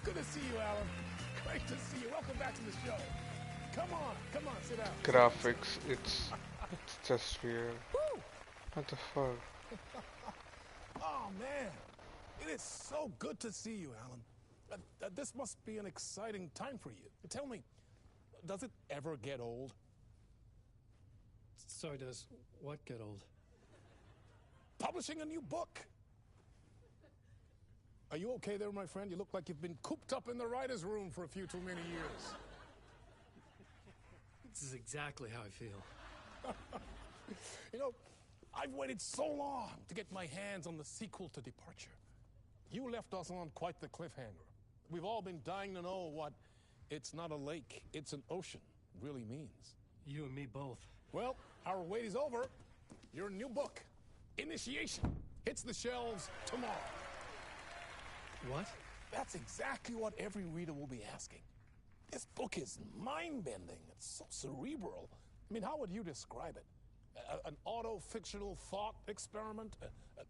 Good to see you, Alan. Great to see you. Welcome back to the show. Come on, sit down. Graphics, it's just weird. Woo! What the fuck? Oh, man. It is so good to see you, Alan. This must be an exciting time for you. Tell me, does it ever get old? So does what get old? Publishing a new book. Are you okay there, my friend? You look like you've been cooped up in the writer's room for a few too many years. This is exactly how I feel. You know, I've waited so long to get my hands on the sequel to Departure. You left us on quite the cliffhanger. We've all been dying to know what "it's not a lake, it's an ocean" really means. You and me both. Well, our wait is over. Your new book, Initiation, hits the shelves tomorrow. What? That's exactly what every reader will be asking. This book is mind-bending. It's so cerebral. I mean, how would you describe it? An auto-fictional thought experiment?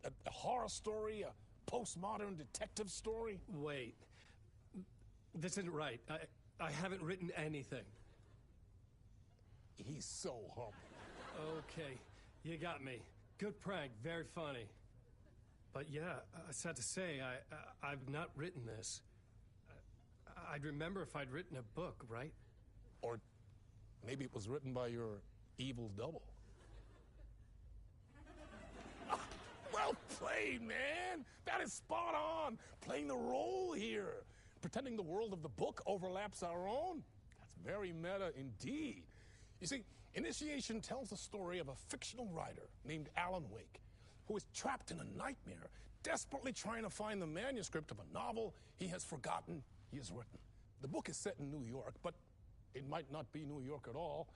A horror story? A postmodern detective story? Wait. This isn't right. I haven't written anything. He's so humble. Okay, you got me. Good prank, very funny. But yeah, sad to say, I've not written this. I'd remember if I'd written a book, right? Or maybe it was written by your evil double. Well played, man! That is spot on! Playing the role here. Pretending the world of the book overlaps our own. That's very meta indeed. You see, Initiation tells the story of a fictional writer named Alan Wake, who is trapped in a nightmare, desperately trying to find the manuscript of a novel he has forgotten he has written. The book is set in New York, but it might not be New York at all.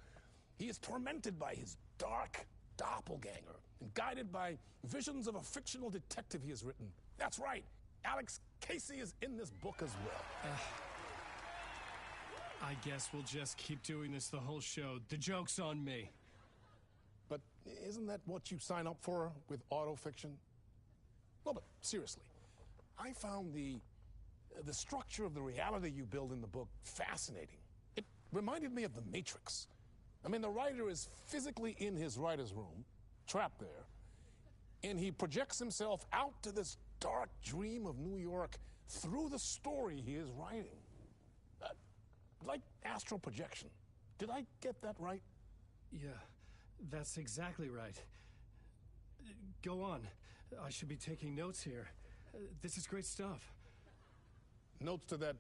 He is tormented by his dark doppelganger and guided by visions of a fictional detective he has written. That's right, Alex Casey is in this book as well. I guess we'll just keep doing this the whole show. The joke's on me. But isn't that what you sign up for with autofiction? No, but seriously, I found the structure of the reality you build in the book fascinating. It reminded me of The Matrix. I mean, the writer is physically in his writer's room, trapped there, and he projects himself out to this dark dream of New York through the story he is writing. Like astral projection. Did I get that right? Yeah, that's exactly right. Go on. I should be taking notes here. This is great stuff. Notes to that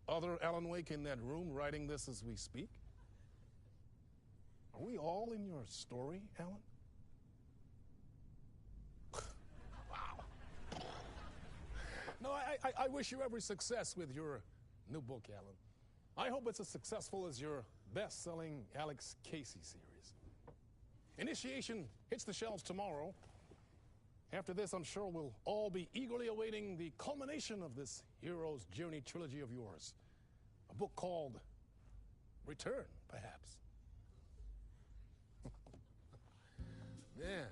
other Alan Wake in that room writing this as we speak? Are we all in your story, Alan? Wow. No, I wish you every success with your new book, Alan. I hope it's as successful as your best-selling Alex Casey series. Initiation hits the shelves tomorrow. After this, I'm sure we'll all be eagerly awaiting the culmination of this hero's journey trilogy of yours. A book called Return, perhaps. Man,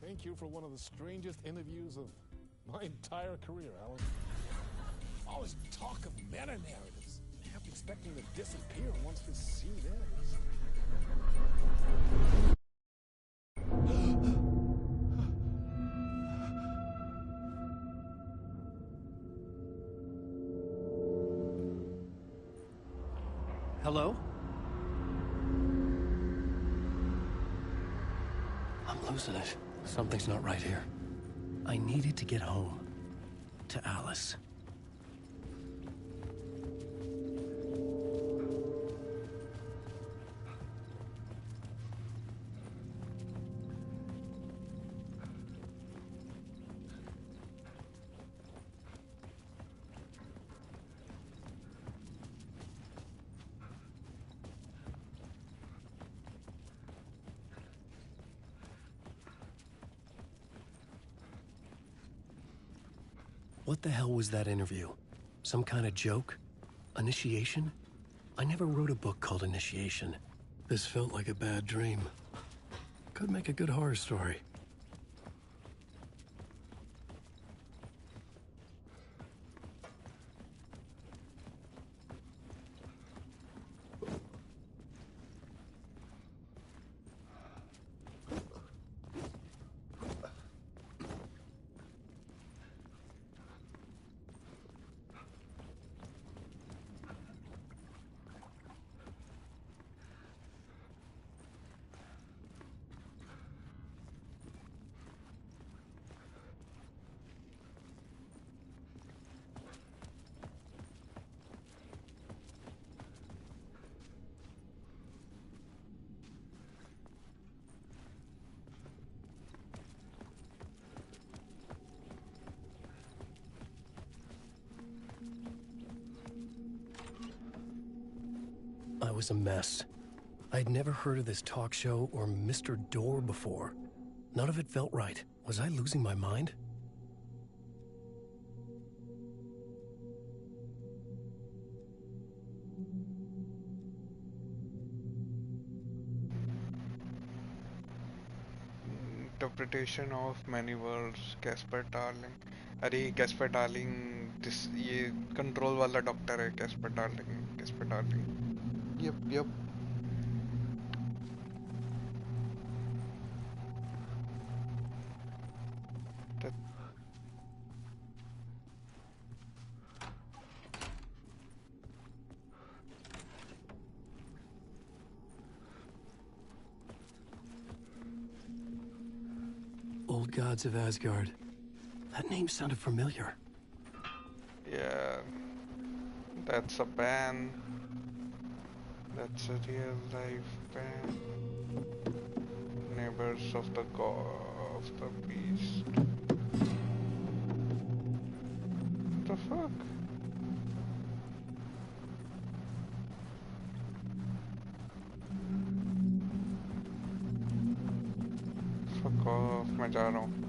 thank you for one of the strangest interviews of my entire career, Alan. All this talk of meta-narratives, half expecting to disappear once this scene ends. Hello? I'm losing it. Something's not right here. I needed to get home. To Alice. What the hell was that interview? Some kind of joke? Initiation? I never wrote a book called Initiation. This felt like a bad dream. Could make a good horror story. was a mess. I'd never heard of this talk show or Mr. Door before. None of it felt right. Was I losing my mind? Interpretation of many worlds, Caspar darling. अरे Caspar darling ये control वाला doctor है. Caspar darling. Yep. That, Old Gods of Asgard. That name sounded familiar. yeah, that's a band. That's a real life band. Neighbors of the god of the beast. What the fuck? Fuck off, मैं जा रहा हूँ.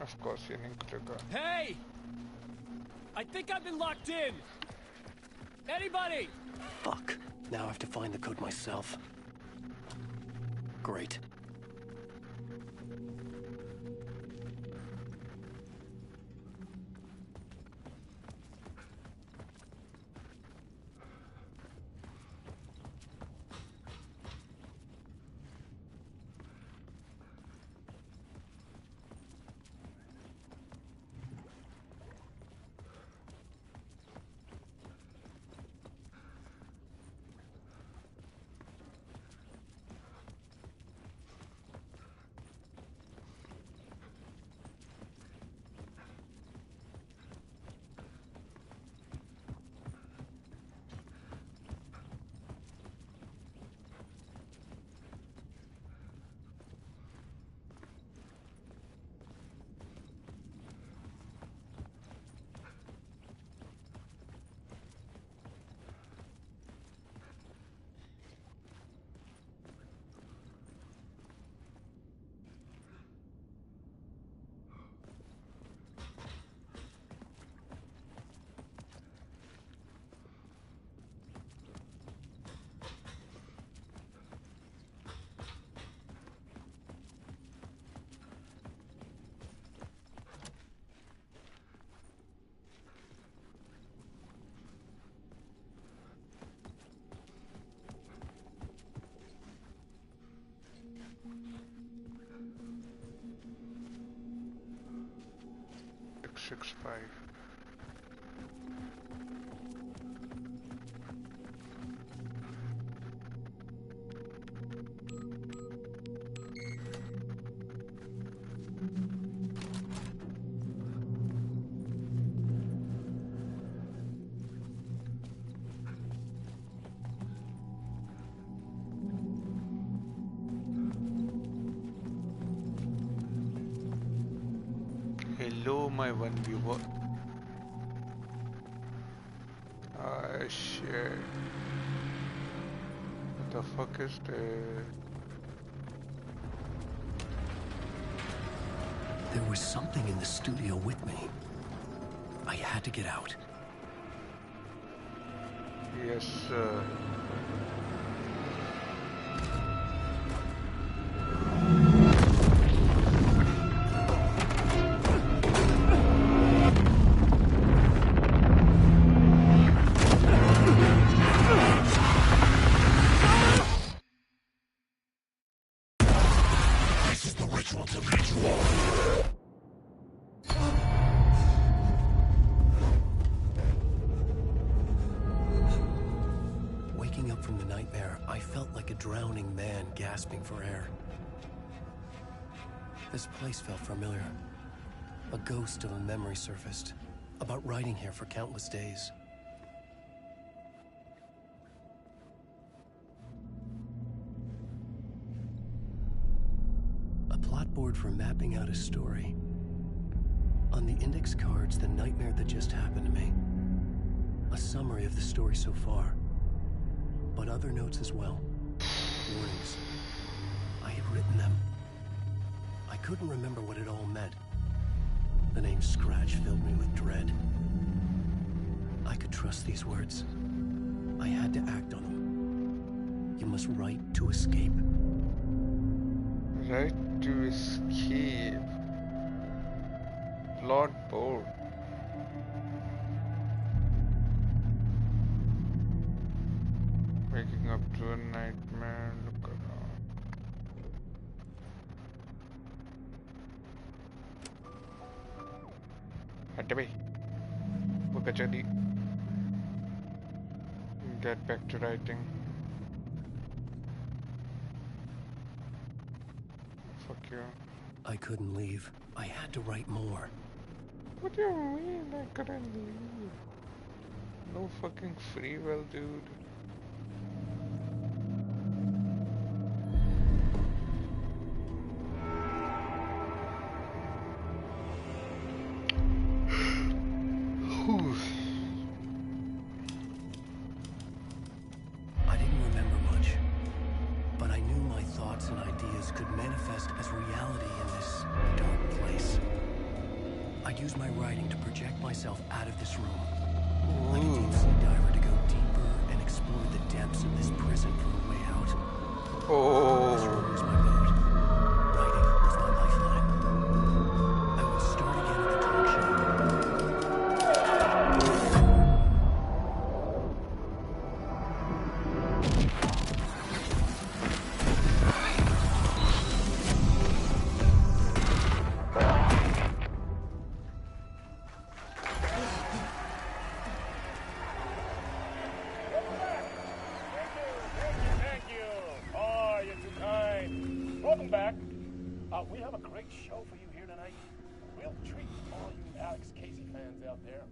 Of course, ये नहीं खुलेगा. Hey! I think I've been locked in! Anybody? Fuck. Now I have to find the code myself. Great. Six five. Hello, my one viewer. Ah, shit. What the fuck is that? There was something in the studio with me. I had to get out. Yes, sir. Waking up from the nightmare, I felt like a drowning man gasping for air. This place felt familiar. A ghost of a memory surfaced, about riding here for countless days. A plot board for mapping out a story. On the index cards, the nightmare that just happened to me. A summary of the story so far. But other notes as well. Warnings. I had written them. I couldn't remember what it all meant. The name Scratch filled me with dread. I could trust these words. I had to act on them. You must write to escape. Right to escape. Plot board. Waking up to a nightmare. Look around. Hit me. Bukachadi. Get back to writing. Fuck you. I couldn't leave. I had to write more. What do you mean I couldn't leave? No fucking free will, dude. I didn't remember much, but I knew my thoughts and ideas could manifest as reality in this dark place. I'd use my writing to project myself out of this room, like a deep-sea diver to go deeper and explore the depths of this prison for a way out. This room was my boat. Writing was my lifeline. I would start again at the talk show. Thank you. Oh, you're too kind. Welcome back. We have a great show for you here tonight. We'll treat all you Alex Casey fans out there.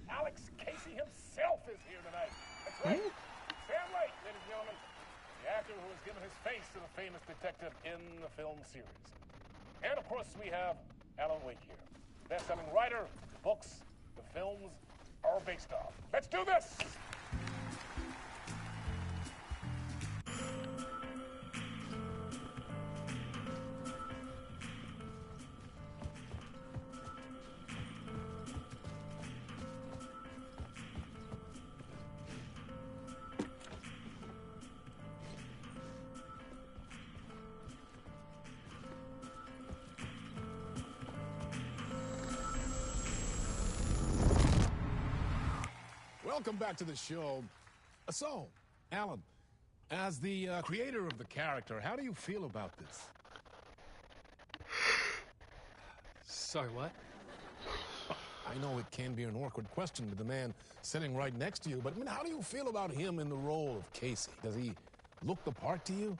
Alex Casey himself is here tonight. That's right. Sam Lake, ladies and gentlemen. The actor who has given his face to the famous detective in the film series. And of course, we have Alan Wake here. Best-selling writer, the books, the films are based off. Let's do this! Welcome back to the show. So, Alan, as the creator of the character, how do you feel about this? Sorry, what? I know it can be an awkward question with the man sitting right next to you, but I mean, how do you feel about him in the role of Casey? Does he look the part to you?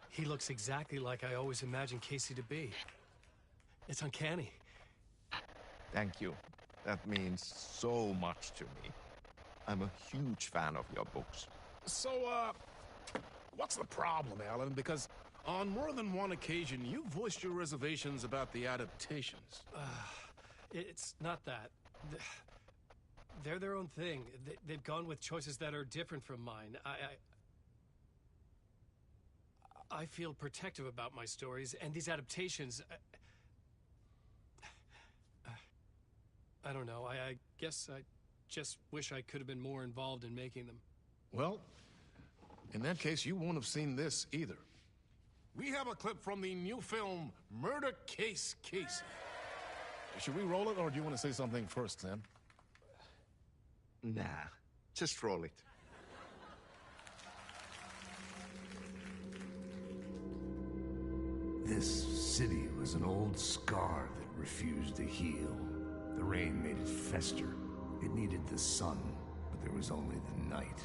He looks exactly like I always imagined Casey to be. It's uncanny. Thank you. That means so much to me. I'm a huge fan of your books. So, what's the problem, Alan? Because on more than one occasion, you voiced your reservations about the adaptations. It's not that. They're their own thing. They've gone with choices that are different from mine. I feel protective about my stories, and these adaptations... I don't know. I guess I just wish I could have been more involved in making them. Well, in that case, you won't have seen this either. We have a clip from the new film, Murder Case Casey. Should we roll it, or do you want to say something first, Sam? Nah, just roll it. This city was an old scar that refused to heal. The rain made it fester. It needed the sun, but there was only the night.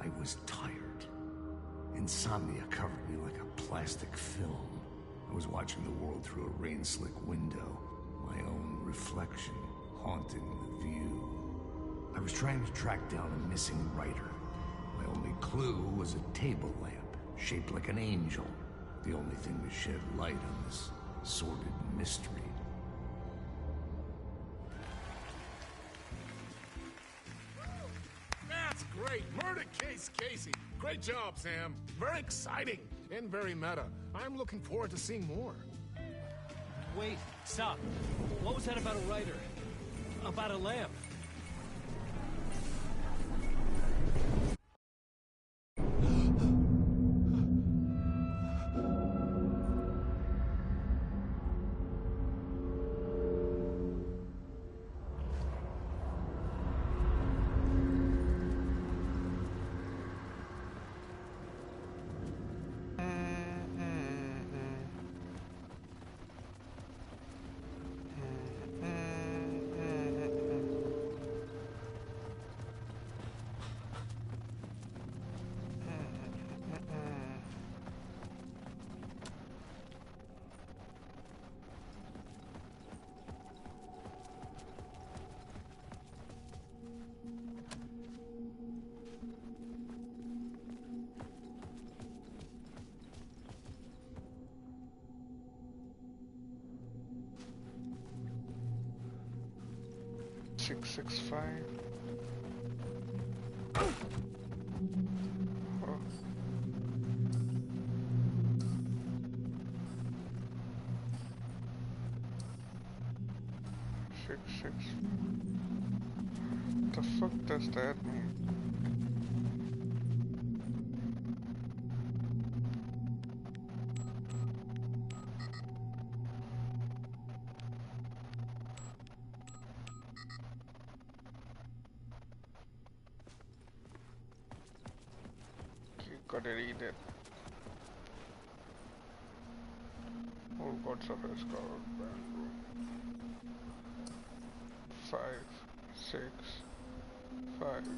I was tired. Insomnia covered me like a plastic film. I was watching the world through a rain-slick window, my own reflection haunting the view. I was trying to track down a missing writer. My only clue was a table lamp, shaped like an angel. The only thing to shed light on this sordid mystery. That's great. Murder case, Casey. Great job, Sam. Very exciting and very meta. I'm looking forward to seeing more. Wait, stop. What was that about a writer? About a lamp? Six, 6, 5. Oh. 6, 6. The fuck does that mean? Gotta read it. All gods of escort. 5, 6, 5.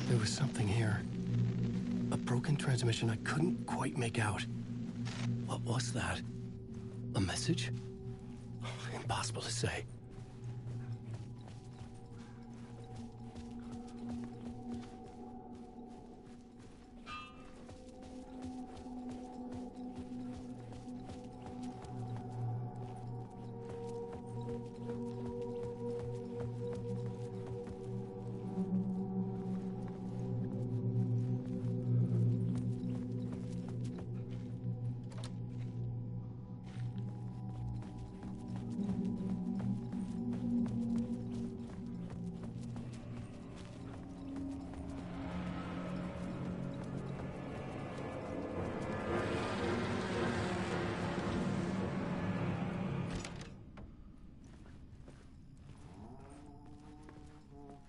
There was something here. A broken transmission I couldn't quite make out. What was that? A message? Impossible to say.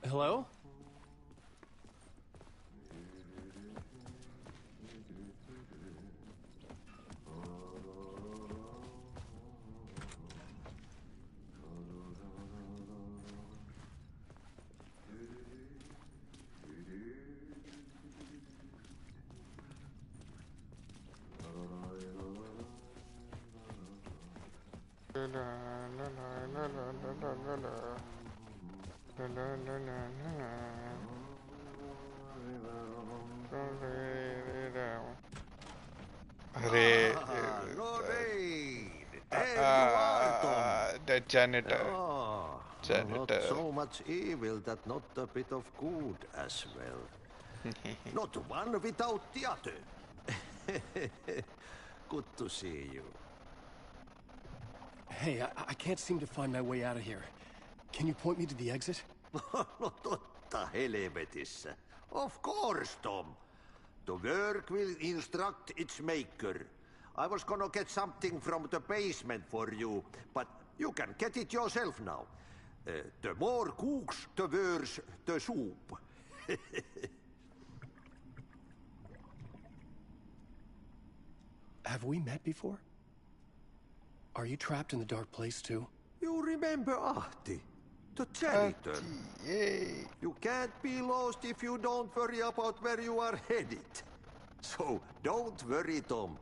Hello? La la la la la la la la. La la la la la. Arey, Lorraine! There you are, Tom. the janitor. Oh, Janitor. not so much evil that not a bit of good as well. Not one without the other. Good to see you. Hey, I can't seem to find my way out of here. Can you point me to the exit? No totta helvetissä. Of course, Tom. The work will instruct its maker. I was gonna get something from the basement for you, but you can get it yourself now. The more cooks, the worse the soup. Have we met before? Are you trapped in the dark place too? You remember Ahti, the janitor. Yay! You can't be lost if you don't worry about where you are headed. So don't worry, Tom.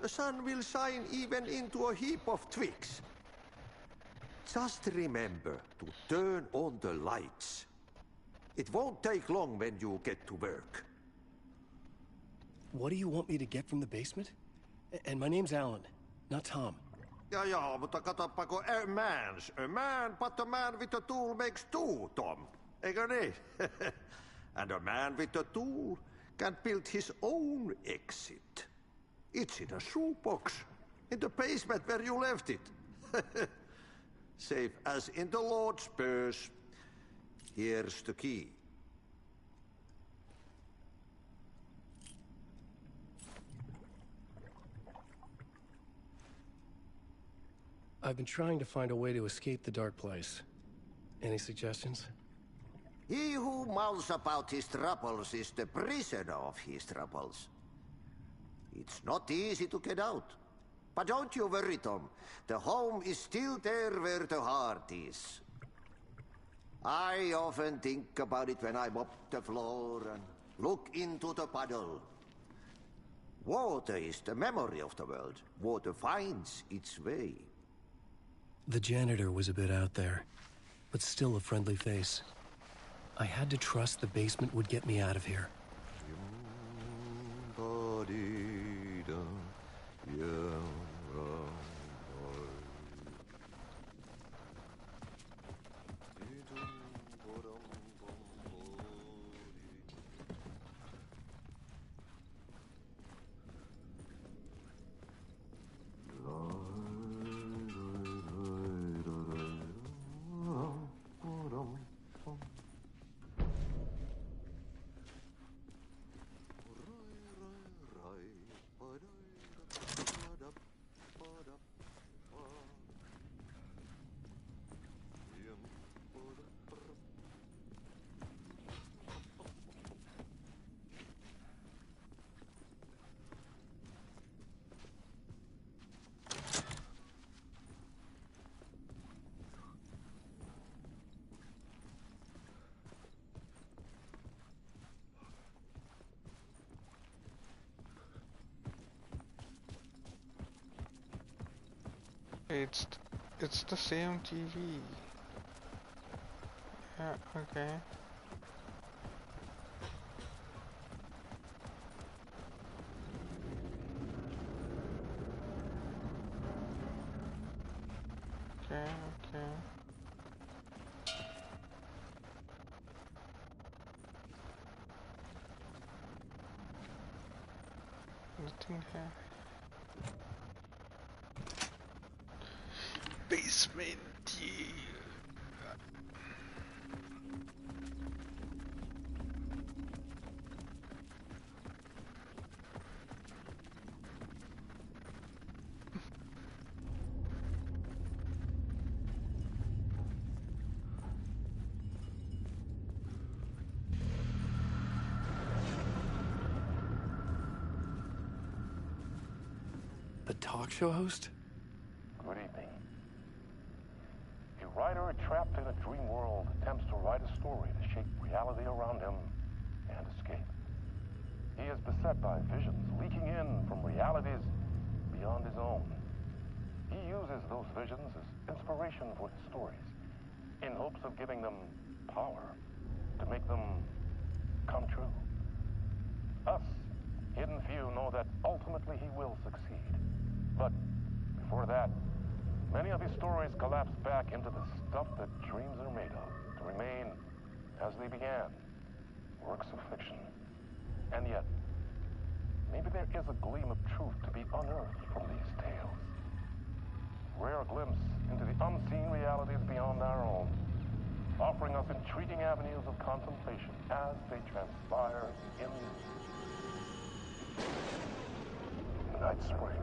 The sun will shine even into a heap of twigs. Just remember to turn on the lights. It won't take long when you get to work. What do you want me to get from the basement? And my name's Alan, not Tom. Ja, mutta katsopako a man, but a man with a tool makes two, Tom. Eikö niin? And a man with a tool can build his own exit. It's in a shoebox, in the basement where you left it. Safe as in the Lord's purse. Here's the key. I've been trying to find a way to escape the dark place. Any suggestions? He who mouths about his troubles is the prisoner of his troubles. It's not easy to get out. But don't you worry, Tom. The home is still there where the heart is. I often think about it when I mop the floor and look into the puddle. Water is the memory of the world. Water finds its way. The janitor was a bit out there, but still a friendly face. I had to trust the basement would get me out of here. It's the same TV. Yeah, okay. Okay. Nothing here. Basement. The talk show host? Good evening. A writer trapped in a dream world attempts to write a story to shape reality around him and escape. He is beset by visions leaking in from realities beyond his own. He uses those visions as inspiration for his stories, in hopes of giving them power to make them come true. Us, hidden few, know that ultimately he will succeed. But before that, many of his stories collapse back into the stuff that dreams are made of, to remain as they began, works of fiction. And yet, maybe there is a gleam of truth to be unearthed from these tales. Rare glimpse into the unseen realities beyond our own, offering us intriguing avenues of contemplation as they transpire in Night Springs.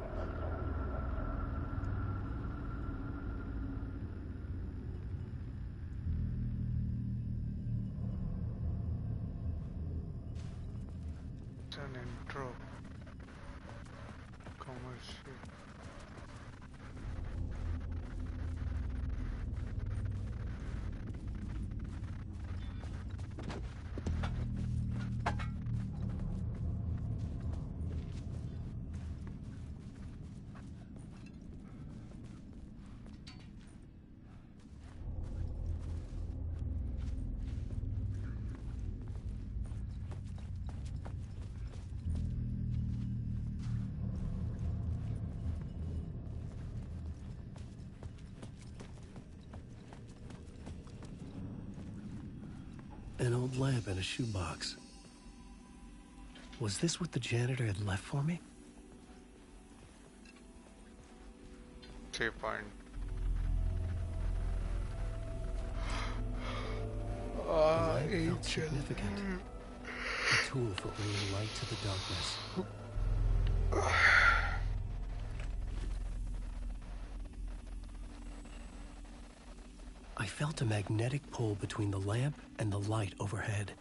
An intro. Commercial. An old lamp in a shoebox. Was this what the janitor had left for me? 3 point. The lamp felt significant. A tool for bringing light to the darkness. I felt a magnetic pull between the lamp and the light overhead.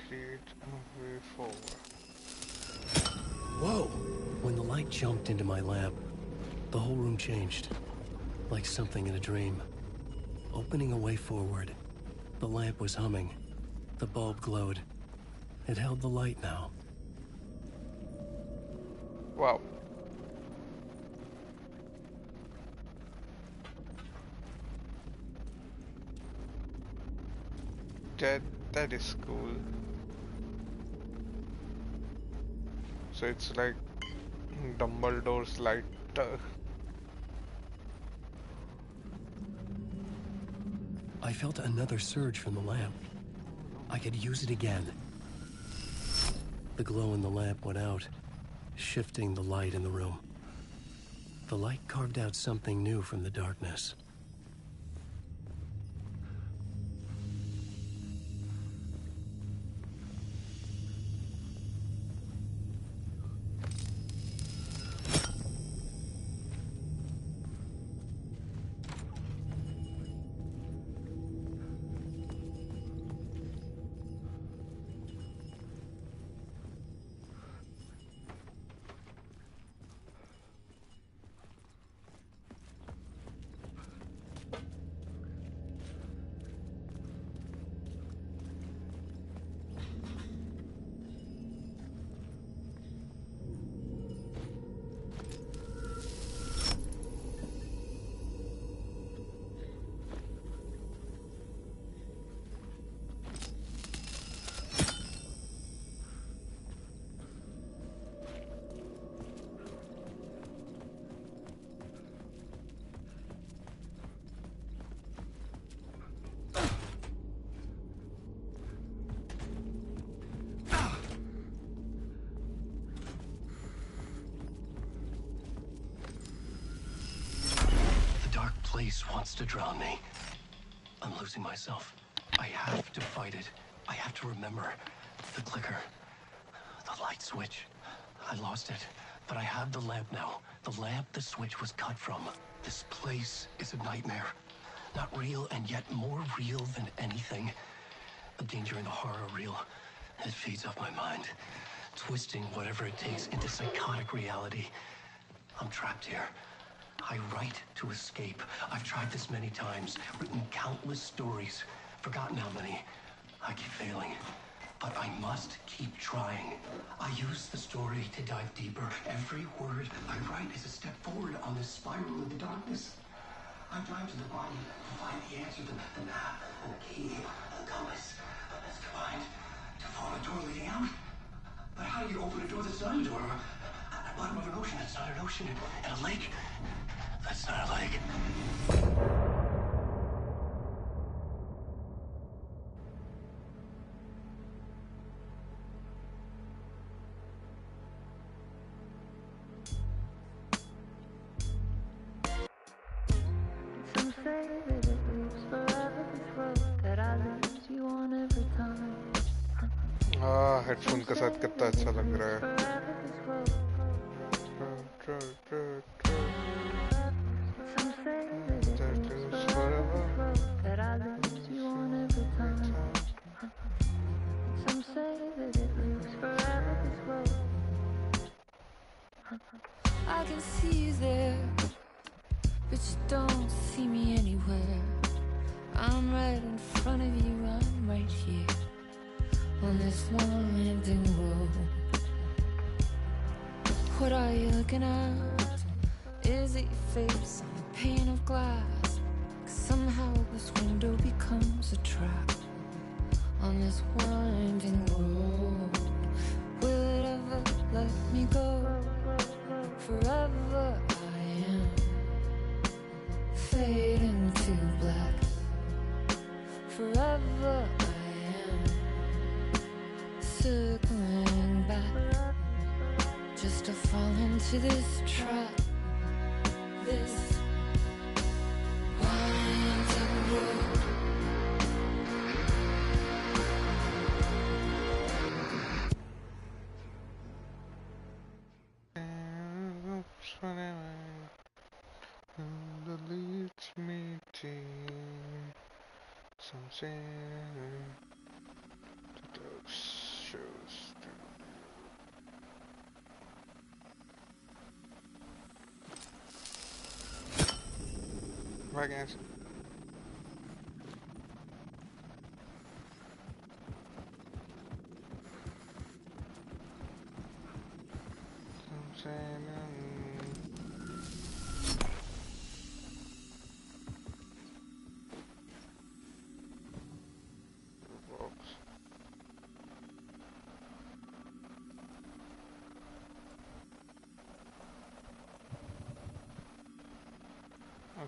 Create a way forward. Whoa! When the light jumped into my lamp, the whole room changed. Like something in a dream. Opening a way forward. The lamp was humming. The bulb glowed. It held the light now. Wow. That is cool. So it's like Dumbledore's lighter. I felt another surge from the lamp. I could use it again. The glow in the lamp went out, shifting the light in the room. The light carved out something new from the darkness. Place wants to drown me. I'm losing myself. I have to fight it. I have to remember. The clicker. The light switch. I lost it. But I have the lamp now. The lamp the switch was cut from. This place is a nightmare. Not real, and yet more real than anything. The danger and the horror real. It feeds off my mind. Twisting whatever it takes into psychotic reality. I'm trapped here. I write to escape. I've tried this many times, written countless stories, forgotten how many. I keep failing, but I must keep trying. I use the story to dive deeper. Every word I write is a step forward on this spiral of the darkness. I drive to the body to find the answer, the map, and the key, the compass. That's combined to form a door leading out. But how do you open a door that's not a door? At the bottom of an ocean that's not an ocean, and a lake that's not a lake. Some say that it leaves forever this road that I lose you on every time. Headphone के साथ कितना अच्छा लग रहा है. Some say that it leaves forever this road that I lose you on every time. Some say that it leaves forever this road. I can see you there, but you don't see me anywhere. I'm right in front of you, I'm right here on this winding road. What are you looking at? Is it your face on a pane of glass? 'Cause somehow this window becomes a trap on this winding road. Will it ever let me go? Forever I am fading to black. to this trap, this winding road. The leads meeting. Something to those shows. Right, guys.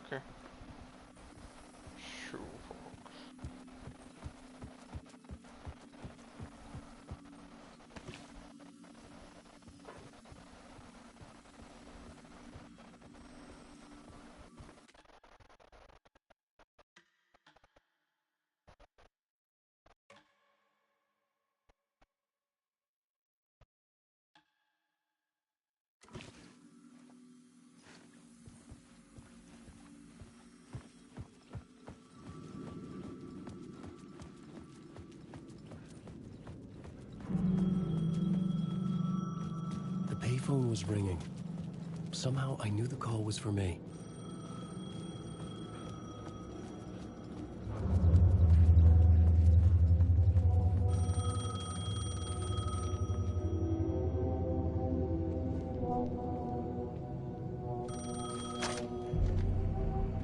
Okay. Shoe box. The payphone was ringing. Somehow I knew the call was for me.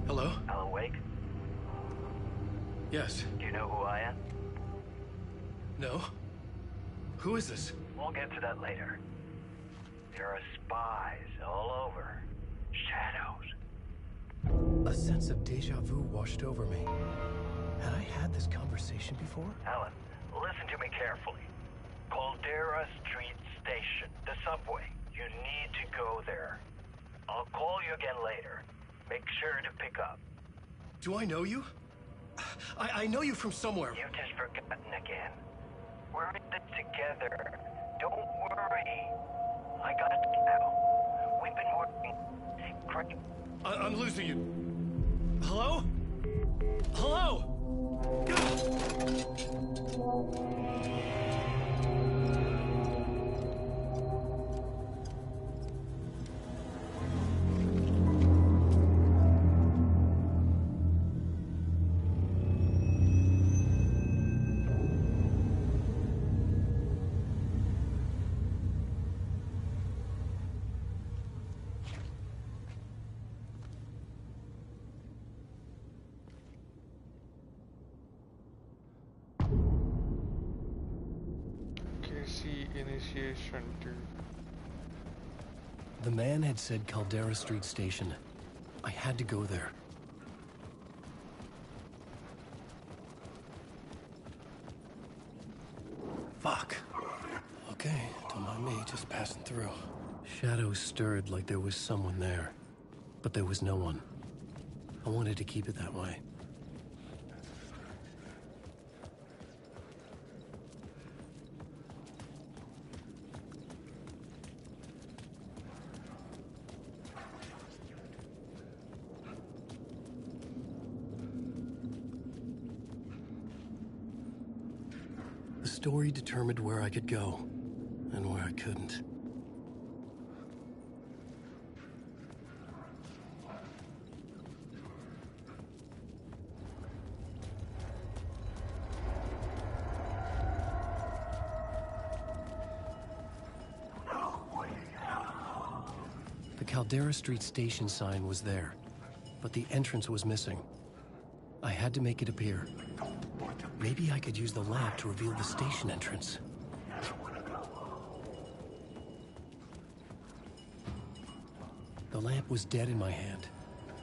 Hello? Alan Wake? Yes. Do you know who I am? No? Who is this? We'll get to that later. There are spies all over. Shadows. A sense of deja vu washed over me. Had I had this conversation before? Alan, listen to me carefully. Caldera Street Station, the subway. You need to go there. I'll call you again later. Make sure to pick up. Do I know you? I know you from somewhere. You've just forgotten again. We're in it together. Don't worry. I got it now. We've been working. Great. I'm losing you. Hello? Hello? Initiation to. The man had said Caldera Street Station. I had to go there. Fuck. Okay, don't mind me, just passing through. Shadows stirred like there was someone there, but there was no one. I wanted to keep it that way. The story determined where I could go, and where I couldn't. The Caldera Street Station sign was there, but the entrance was missing. I had to make it appear. Maybe I could use the lamp to reveal the station entrance. The lamp was dead in my hand.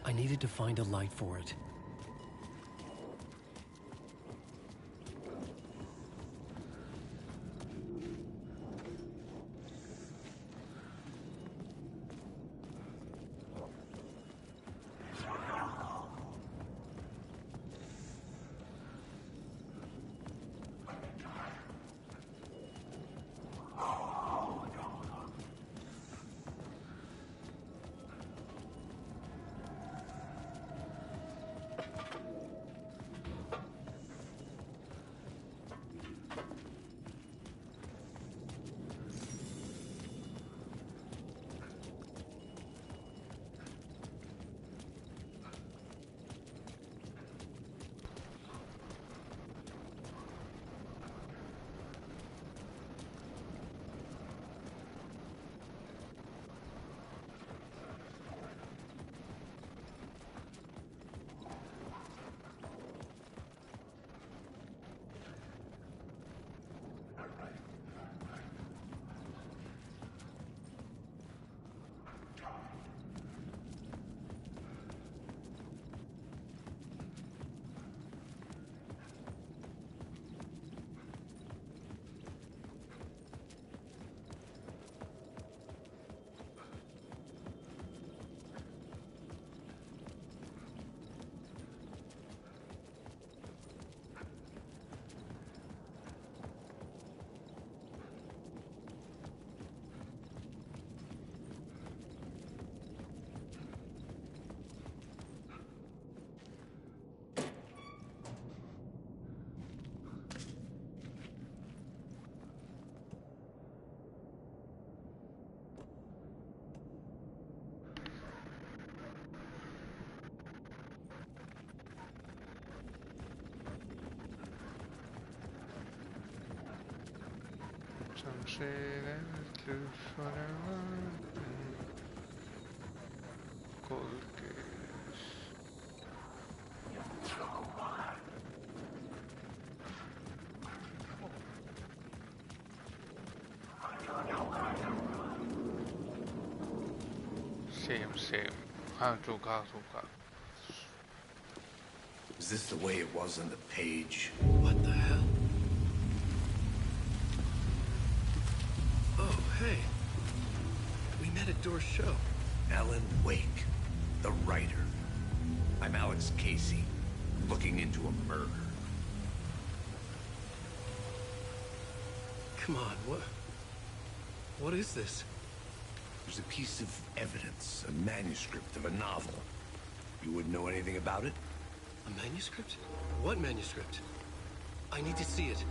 I needed to find a light for it. say that live forever. Cold case. Same. हाँ सूखा. Is this the way it was on the page? What the hell? Oh, hey. We met at Door's show. Alan Wake, the writer. I'm Alex Casey, looking into a murder. Come on, what is this? There's a piece of evidence, a manuscript of a novel. You wouldn't know anything about it? A manuscript? What manuscript? I need to see it.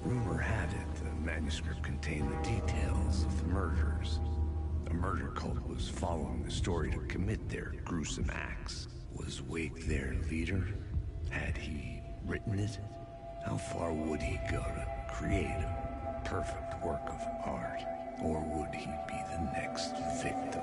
Rumor had it the manuscript contained the details of the murders. A murder cult was following the story to commit their gruesome acts. Was Wake their leader? Had he written it? How far would he go to create a perfect work of art? Or would he be the next victim?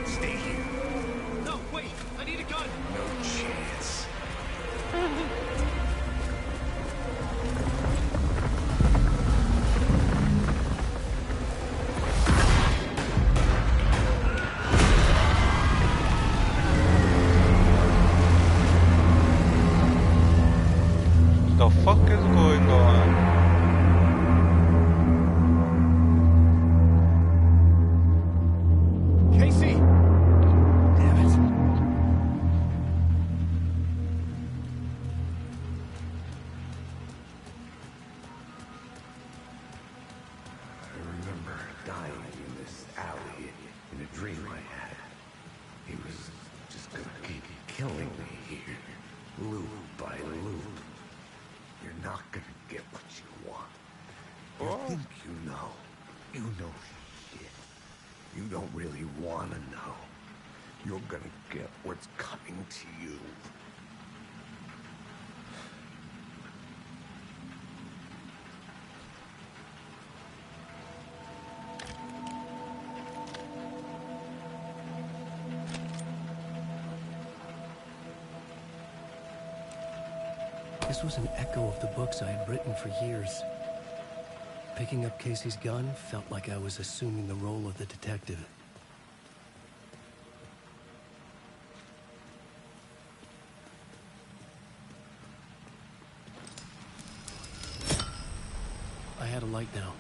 Stay here. No, wait! I need a gun! No chance. The fuck is going on? Casey! Damn it. I remember dying in this alley in a dream I had. He was just gonna keep killing me here, loop by loop. You're not gonna get what you want. You think you know. You know shit. You don't really wanna know. You're gonna get what's coming to you. This was an echo of the books I had written for years. Picking up Casey's gun felt like I was assuming the role of the detective. I had a light now.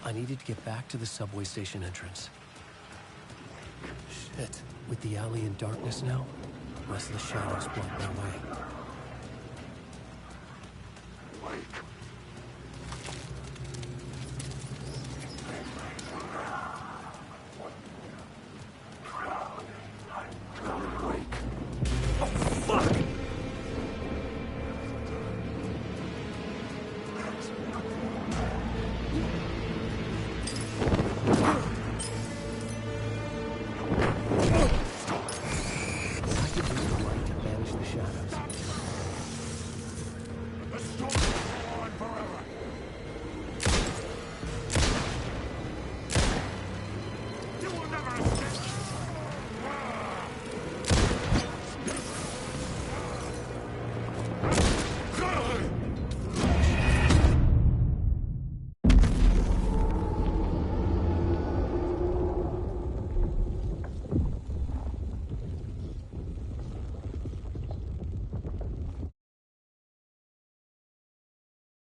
I needed to get back to the subway station entrance. Shit. With the alley in darkness now, restless shadows block my way.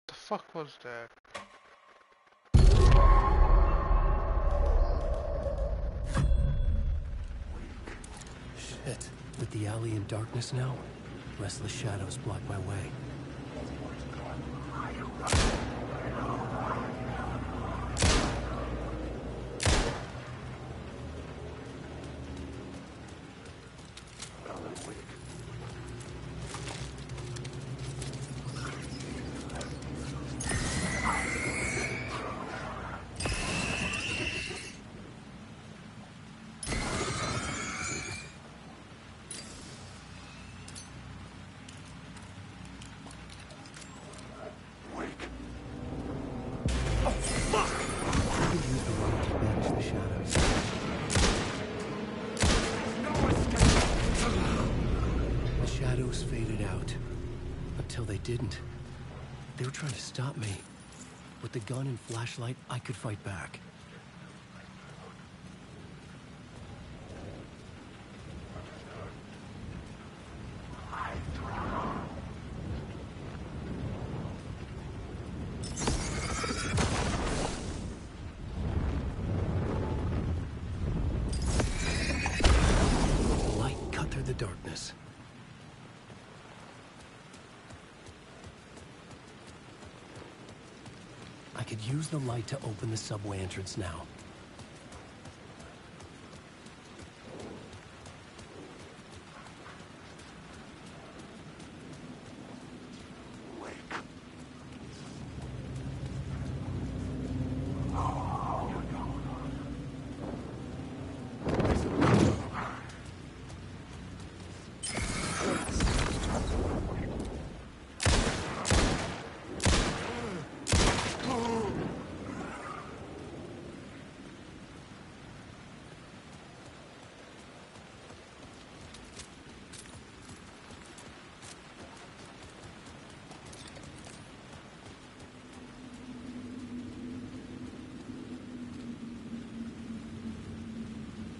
The fuck was that? Shit. With the alley in darkness now, restless shadows block my way. didn't. They were trying to stop me. With the gun and flashlight, I could fight back. Light cut through the darkness. I could use the light to open the subway entrance now.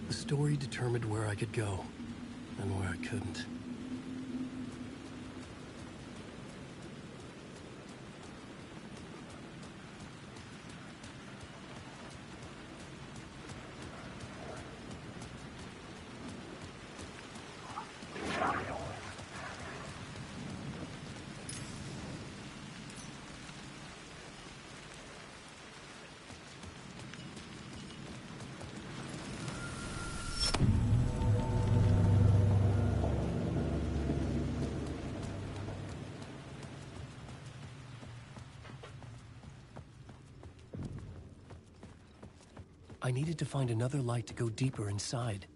The story determined where I could go, and where I couldn't. I needed to find another light to go deeper inside.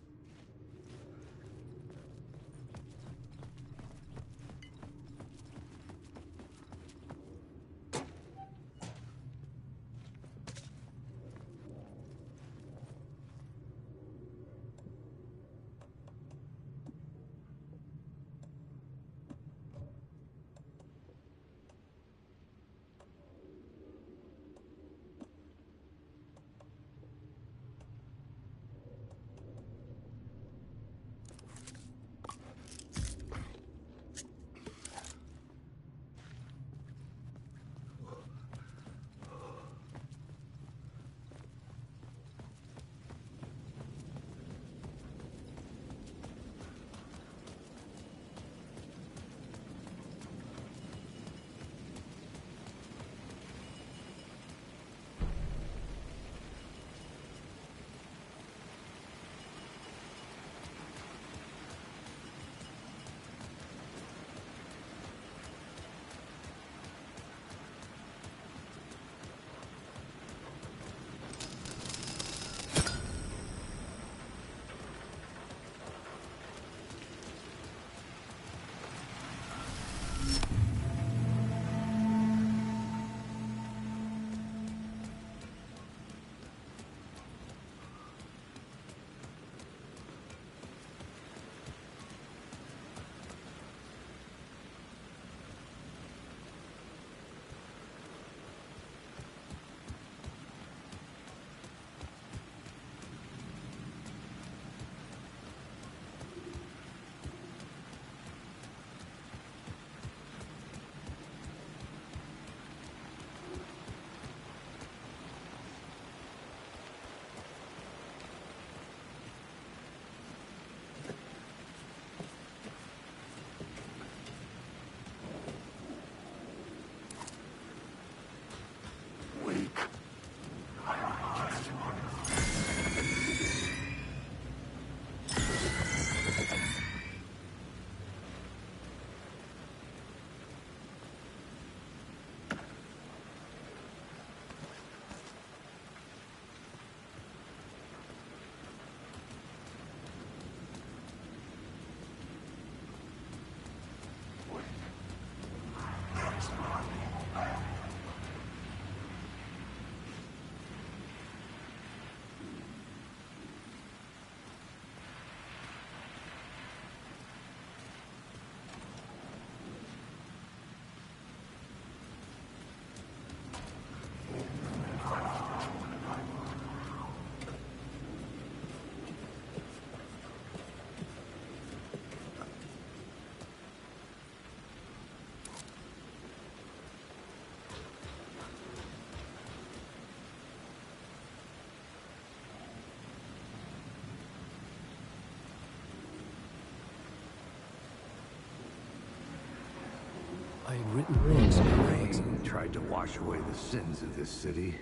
I had written books about Alex. Rain tried to wash away the sins of this city.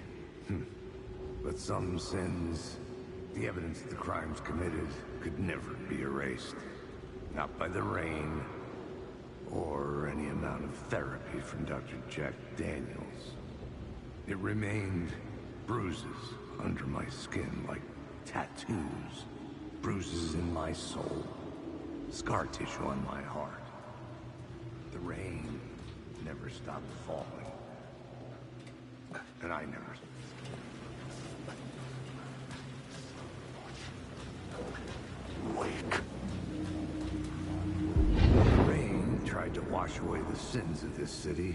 But some sins, the evidence of the crimes committed, could never be erased. Not by the rain, or any amount of therapy from Dr. Jack Daniels. It remained bruises under my skin like tattoos. Bruises in my soul. Scar tissue on my heart. The rain never stopped falling. And I never... Wake. The rain tried to wash away the sins of this city.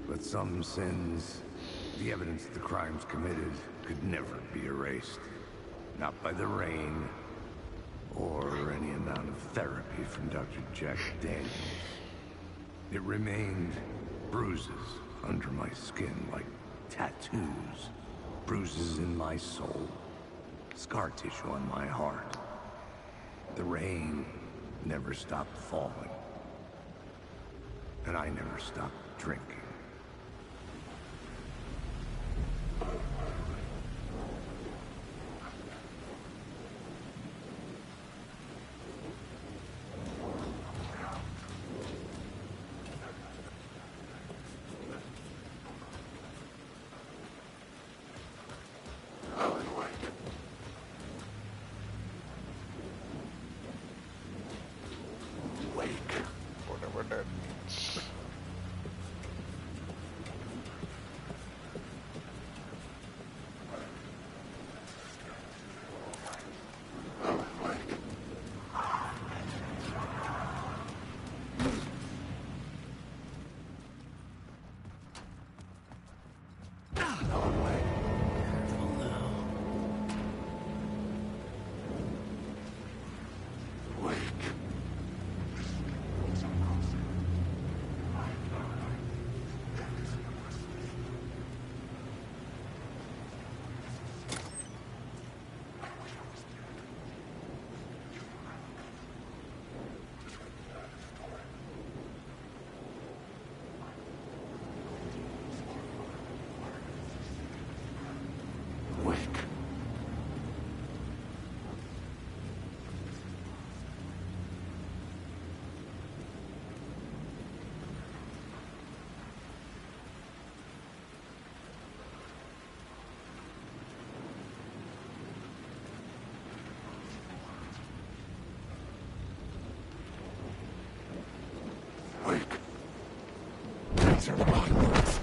But some sins, the evidence of the crimes committed, could never be erased. Not by the rain, or any amount of therapy from Dr. Jack Daniels. It remained bruises under my skin like tattoos. Bruises in my soul. Scar tissue on my heart. The rain never stopped falling. And I never stopped drinking. Whatever that means. Answer the bottom words.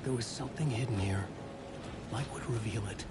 There was something hidden here. Light would reveal it.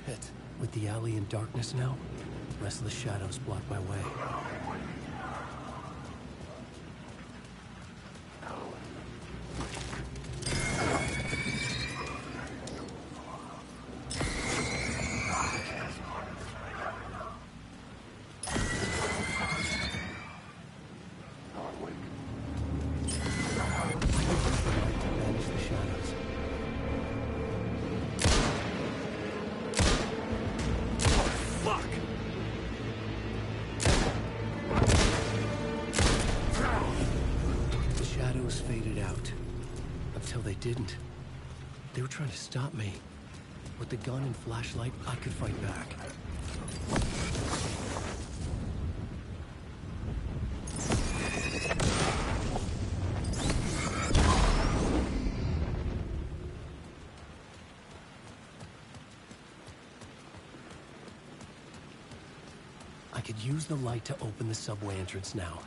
pit. With the alley in darkness now, restless shadows block my way. Faded out. Until they didn't. They were trying to stop me. With the gun and flashlight, I could fight back. I could use the light to open the subway entrance now.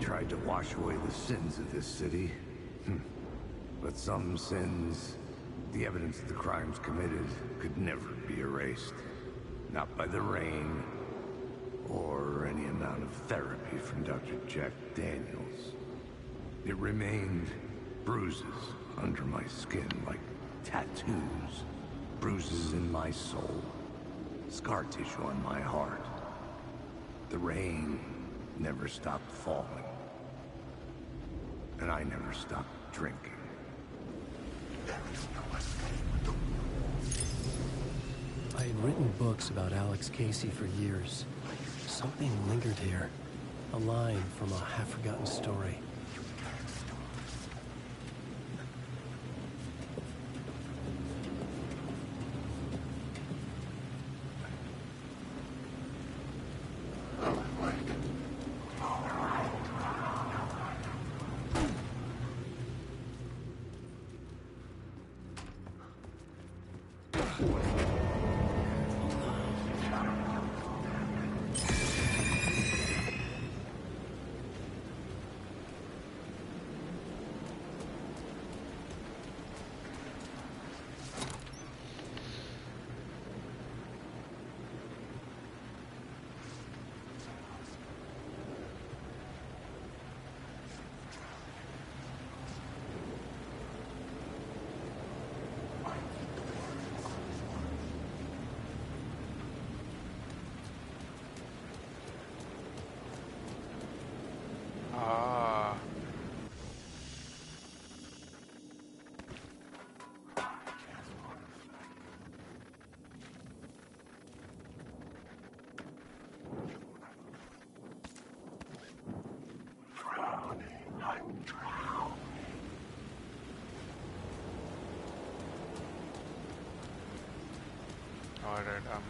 Tried to wash away the sins of this city. But some sins, the evidence of the crimes committed, could never be erased. Not by the rain, or any amount of therapy from Dr. Jack Daniels. It remained bruises under my skin, like tattoos. Bruises in my soul. Scar tissue on my heart. The rain never stopped falling. And I never stopped drinking. I had written books about Alex Casey for years. Something lingered here. A line from a half-forgotten story. Alright, I'm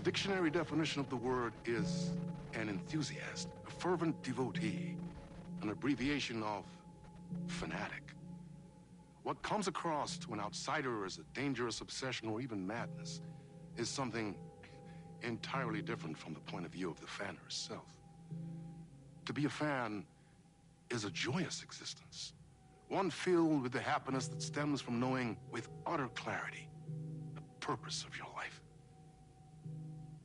dictionary definition of the word is an enthusiast, a fervent devotee, an abbreviation of fanatic. What comes across to an outsider as a dangerous obsession or even madness is something entirely different from the point of view of the fan herself. To be a fan is a joyous existence, one filled with the happiness that stems from knowing with utter clarity the purpose of your life.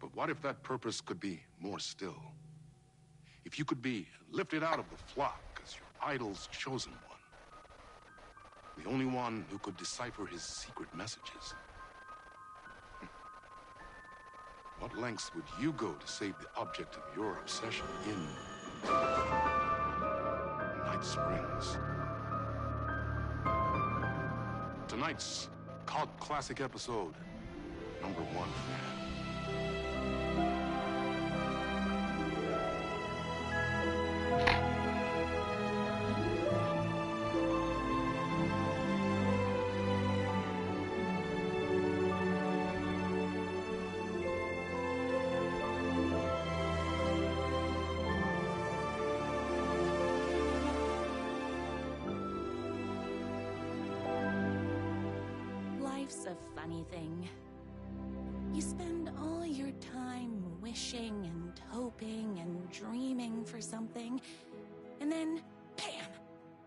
But what if that purpose could be more still? If you could be lifted out of the flock as your idol's chosen one, the only one who could decipher his secret messages. What lengths would you go to save the object of your obsession in Night Springs? Tonight's cult classic episode, #1 Fan. Life's a funny thing. You spend all your time wishing and hoping and dreaming for something, and then, bam!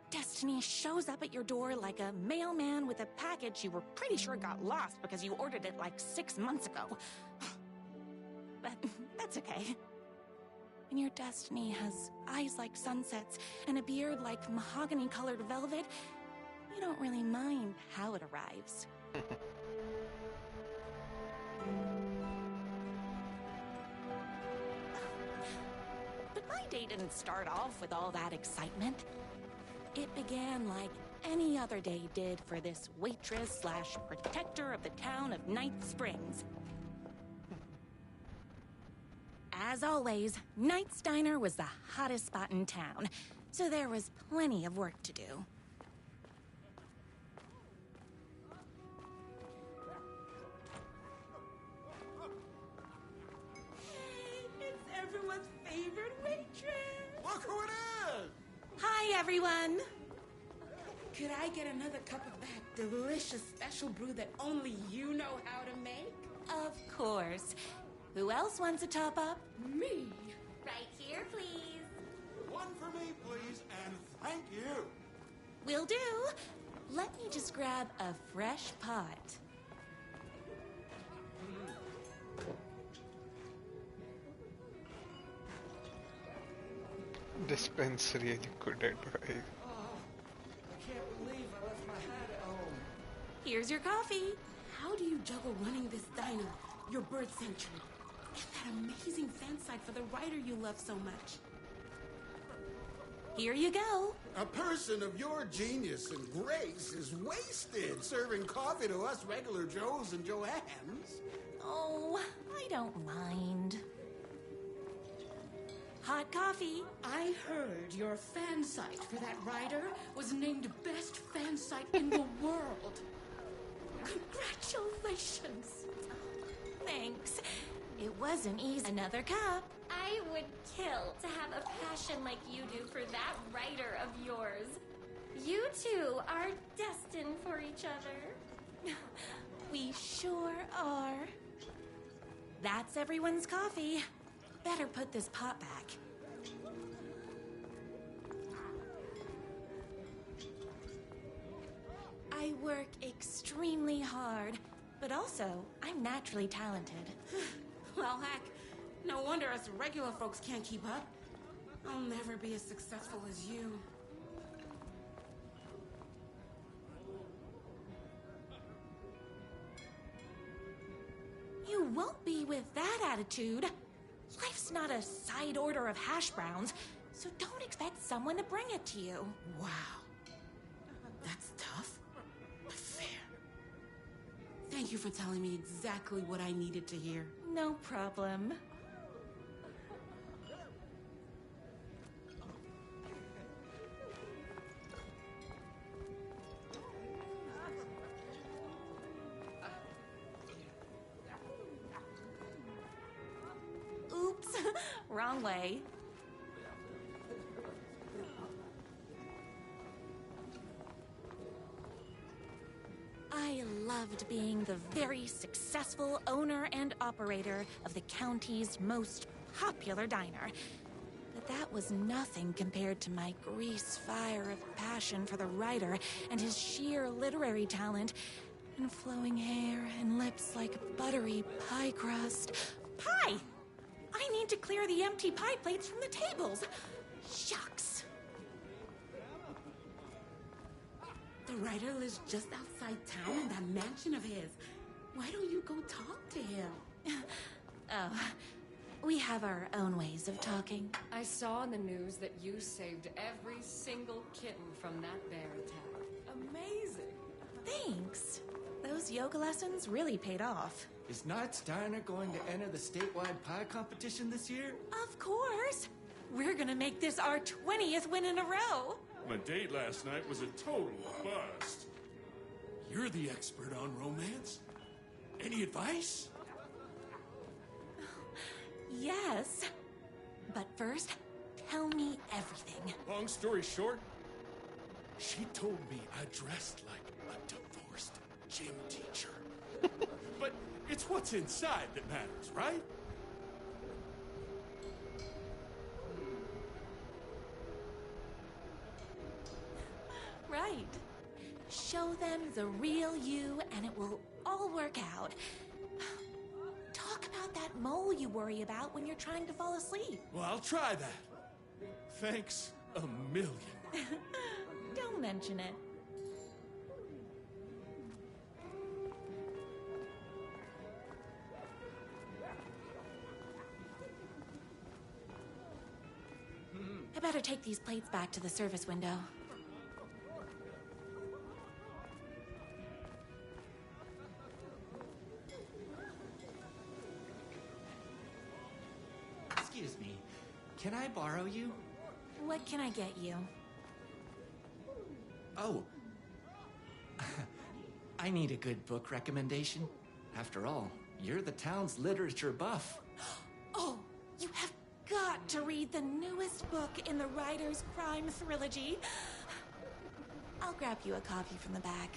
Destiny shows up at your door like a mailman with a package you were pretty sure got lost because you ordered it like 6 months ago. But that's okay. And your destiny has eyes like sunsets and a beard like mahogany-colored velvet. You don't really mind how it arrives. But my day didn't start off with all that excitement. It began like any other day did for this waitress / protector of the town of Night Springs. As always, Knight's Diner was the hottest spot in town, so there was plenty of work to do. It's everyone's favorite waitress! Look who it is! Hi, everyone! Could I get another cup of that delicious special brew that only you know how to make? Of course. Who else wants a top-up? Me! Right here, please. One for me, please, and thank you. Will do. Let me just grab a fresh pot. Dispensary good advice. I can't believe I left my hat at home. Here's your coffee. How do you juggle running this diner, your bird sanctuary, and that amazing fan site for the writer you love so much? Here you go. A person of your genius and grace is wasted serving coffee to us regular Joes and Joannes. Oh, I don't mind. Hot coffee. I heard your fan site for that writer was named best fan site in the world. Congratulations. Thanks. It wasn't easy. Another cup. I would kill to have a passion like you do for that writer of yours. You two are destined for each other. We sure are. That's everyone's coffee. Better put this pot back. I work extremely hard, but also I'm naturally talented. Well, heck, no wonder us regular folks can't keep up. I'll never be as successful as you. You won't be with that attitude. Life's not a side order of hash browns, so don't expect someone to bring it to you. Wow. That's tough, but fair. Thank you for telling me exactly what I needed to hear. No problem. Wrong way. I loved being the very successful owner and operator of the county's most popular diner. But that was nothing compared to my grease fire of passion for the writer and his sheer literary talent, and flowing hair and lips like buttery pie crust. Pie! I need to clear the empty pie plates from the tables. Shucks. The writer lives just outside town in that mansion of his. Why don't you go talk to him? Oh, we have our own ways of talking. I saw in the news that you saved every single kitten from that bear attack. Amazing. Thanks. Those yoga lessons really paid off. Is Knight's Diner going to enter the statewide pie competition this year? Of course. We're gonna make this our 20th win in a row. My date last night was a total bust. You're the expert on romance. Any advice? Yes. But first, tell me everything. Long story short, she told me I dressed like a divorced gym teacher. But it's what's inside that matters, right? Right. Show them the real you and it will all work out. Talk about that mole you worry about when you're trying to fall asleep. Well, I'll try that. Thanks a million. Don't mention it. I better take these plates back to the service window. Excuse me, can I borrow you? What can I get you? Oh. I need a good book recommendation. After all, you're the town's literature buff. Oh, you have got to read the newest book in the Writer's Crime Trilogy. I'll grab you a copy from the back.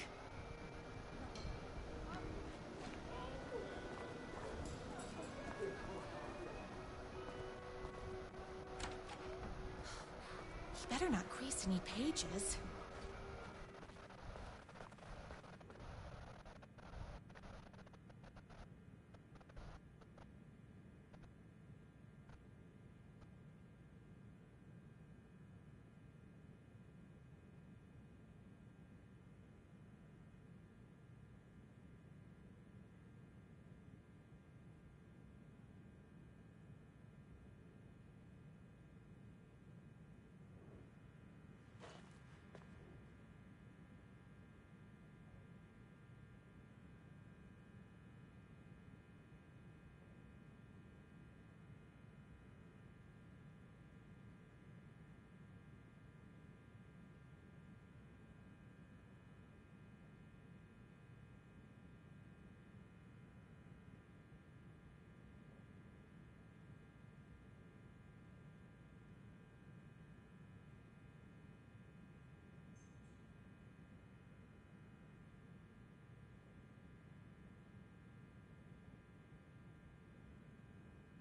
You better not crease any pages.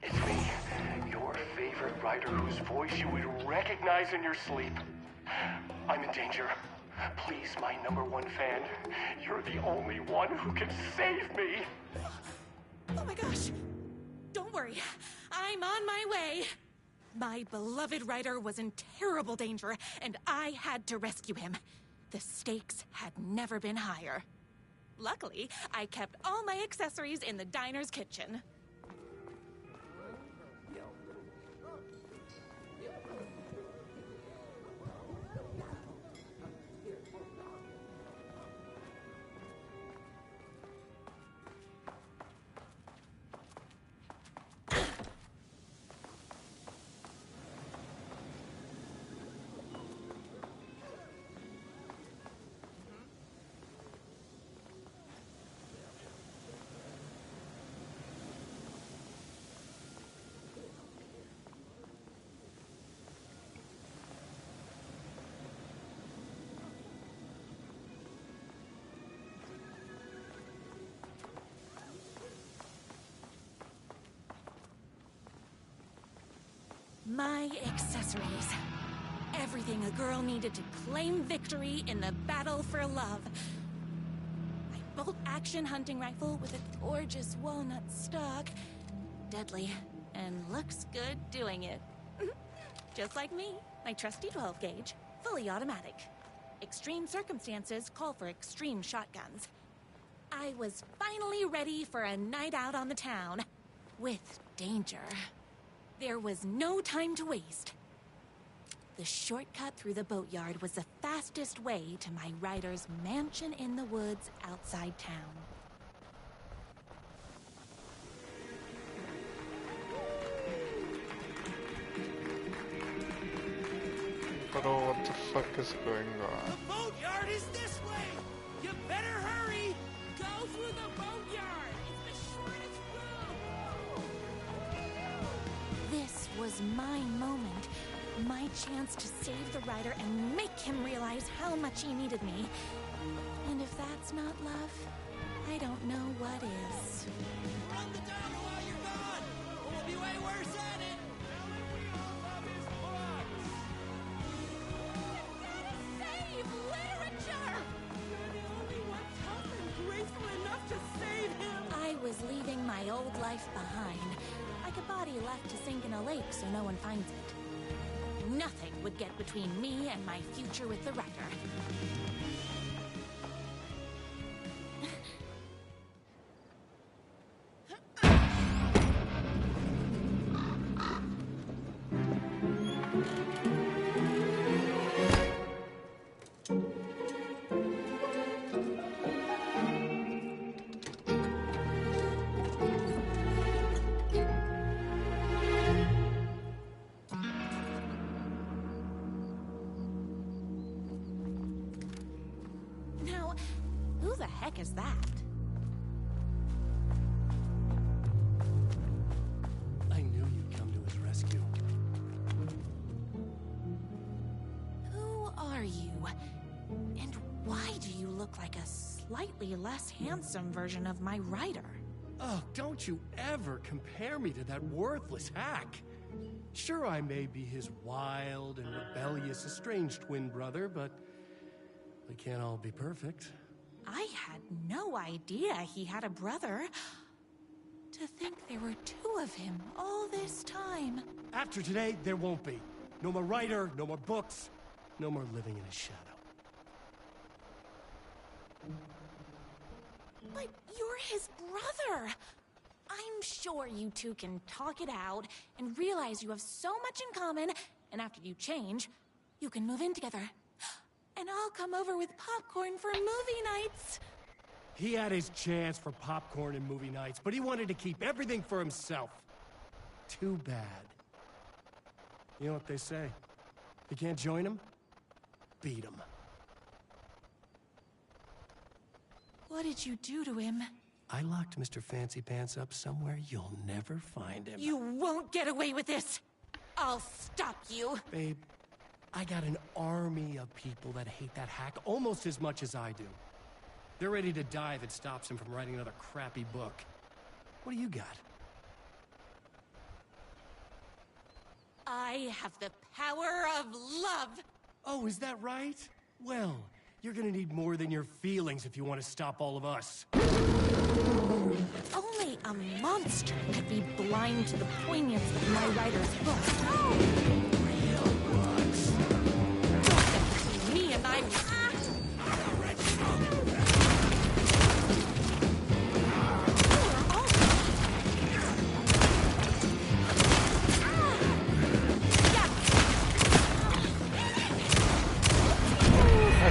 It's me, your favorite writer whose voice you would recognize in your sleep. I'm in danger. Please, my #1 fan, you're the only one who can save me. Oh my gosh! Don't worry, I'm on my way. My beloved writer was in terrible danger, and I had to rescue him. The stakes had never been higher. Luckily, I kept all my accessories in the diner's kitchen. My accessories. Everything a girl needed to claim victory in the battle for love. My bolt-action hunting rifle with a gorgeous walnut stock. Deadly, and looks good doing it. Just like me, my trusty 12-gauge, fully automatic. Extreme circumstances call for extreme shotguns. I was finally ready for a night out on the town. With danger. There was no time to waste. The shortcut through the boatyard was the fastest way to my rider's mansion in the woods outside town. Bro, what the fuck is going on? The boatyard is this way! You better hurry! Go through the boatyard! It's the shortest route! This was my moment. My chance to save the rider and make him realize how much he needed me. And if that's not love, I don't know what is. Run the downer while you're gone! Or we'll be way worse at it! Save literature! You're the only one tough and graceful enough to save him! I was leaving my old life behind. Like a body left to sink in a lake so no one finds it. Nothing would get between me and my future with the rider. Now, who the heck is that? I knew you'd come to his rescue. Who are you? And why do you look like a slightly less handsome version of my rider? Oh, don't you ever compare me to that worthless hack. Sure, I may be his wild and rebellious estranged twin brother, but we can't all be perfect. I had no idea he had a brother. To think there were two of him all this time. After today, there won't be. No more writer, no more books, no more living in his shadow. But you're his brother. I'm sure you two can talk it out and realize you have so much in common, and after you change, you can move in together. And I'll come over with popcorn for movie nights. He had his chance for popcorn and movie nights, but he wanted to keep everything for himself. Too bad. You know what they say? You can't join him? Beat him. What did you do to him? I locked Mr. Fancy Pants up somewhere you'll never find him. You won't get away with this. I'll stop you. Babe, I got an army of people that hate that hack almost as much as I do. They're ready to die if it stops him from writing another crappy book. What do you got? I have the power of love. Oh, is that right? Well, you're gonna need more than your feelings if you want to stop all of us. Only a monster could be blind to the poignance of my writer's book. Me and I...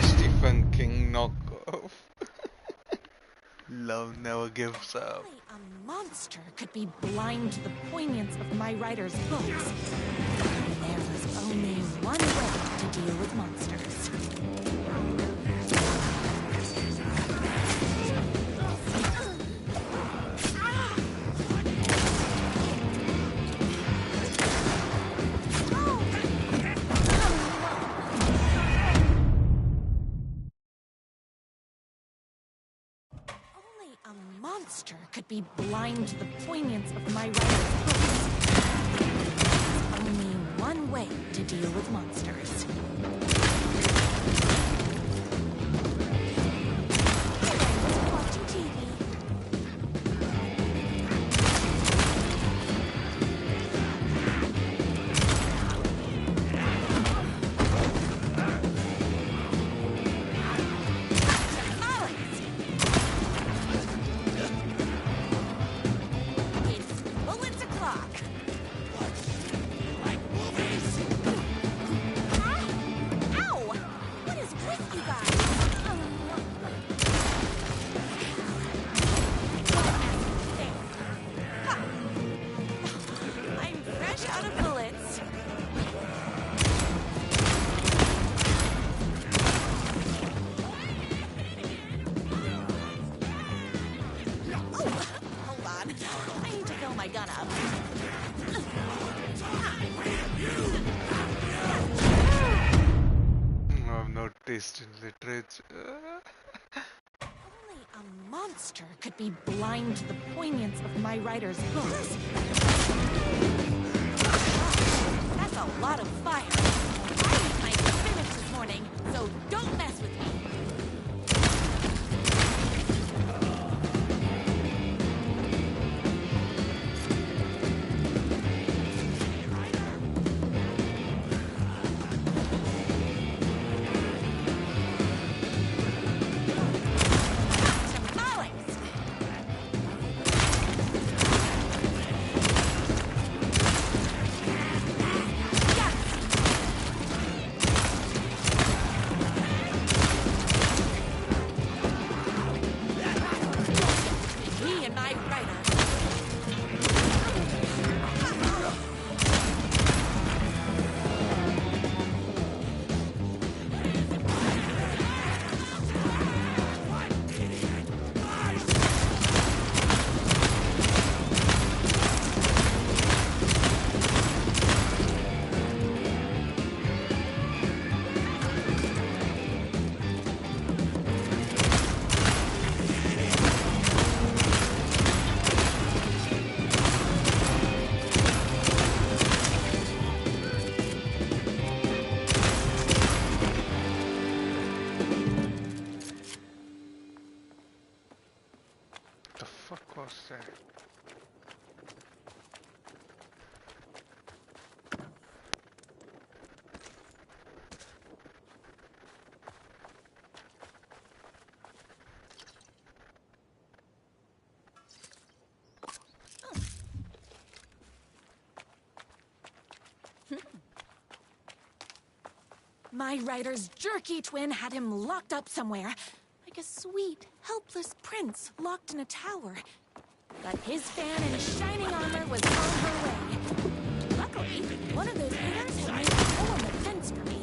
Stephen King knockoff. Love never gives up. Only a monster could be blind to the poignance of my writer's books. And there was only one way to deal with monsters. A monster could be blind to the poignance of my writer's books. Only deal with monsters. Watching TV. It's bullets o'clock. Ow! What is with you guys? I'm fresh out of bullets. Oh, hold on. I need to fill my gun up. I have no taste in literature. Only a monster could be blind to the poignance of my writer's books. That's a lot of fire. I ate my spinach this morning, so don't mess with me. Tamales! Me and my writer. The fuck was that? My writer's jerky twin had him locked up somewhere, like a sweet, helpless prince locked in a tower. But his fan in shining armor was on her way. Luckily, one of those haters had made a hole in the fence for me.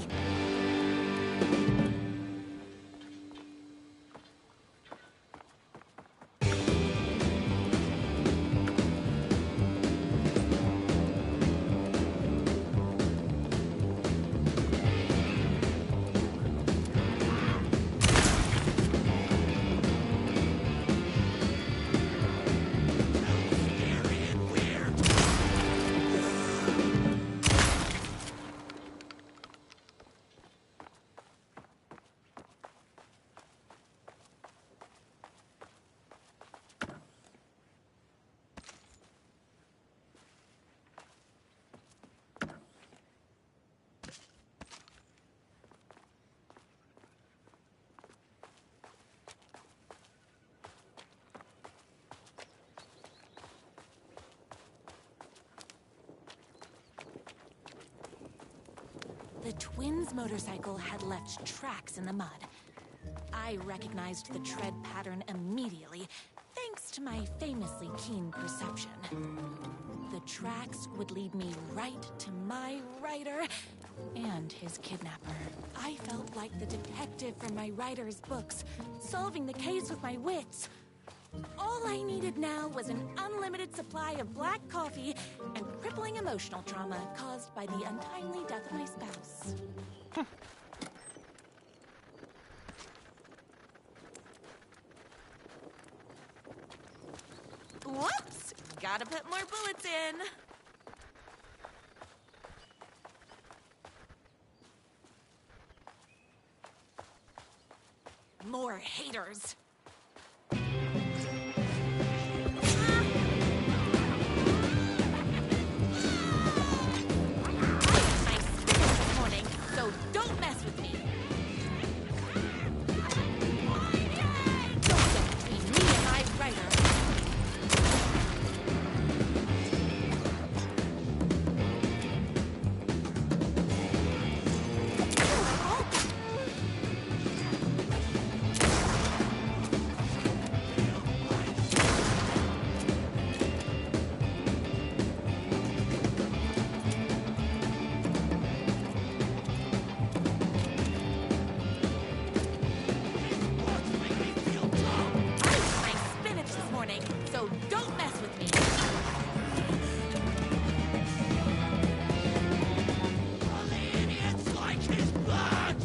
The twins' motorcycle had left tracks in the mud. I recognized the tread pattern immediately, thanks to my famously keen perception. The tracks would lead me right to my writer and his kidnapper. I felt like the detective from my writer's books, solving the case with my wits. All I needed now was an unlimited supply of black coffee and crippling emotional trauma caused by the untimely death of my spouse. Whoops! Gotta put more bullets in. More haters. So don't mess with me. Don't get between me and my writer. So don't mess with me. All the idiots like his blood!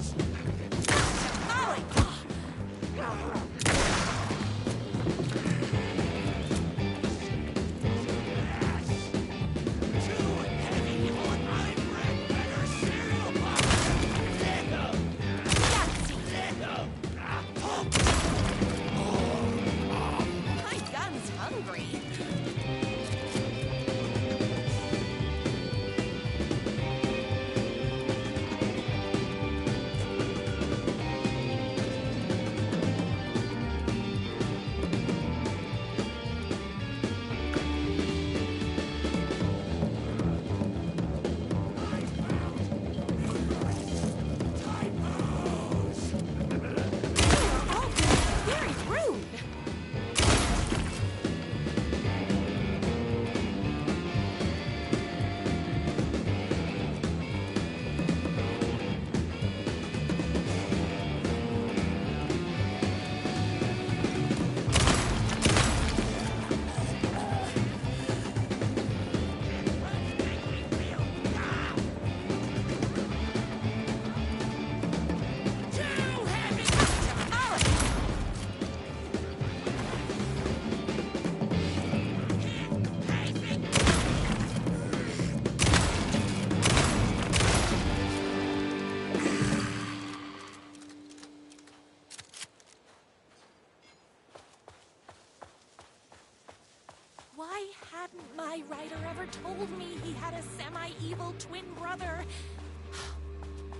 Why hadn't my writer ever told me he had a semi-evil twin brother?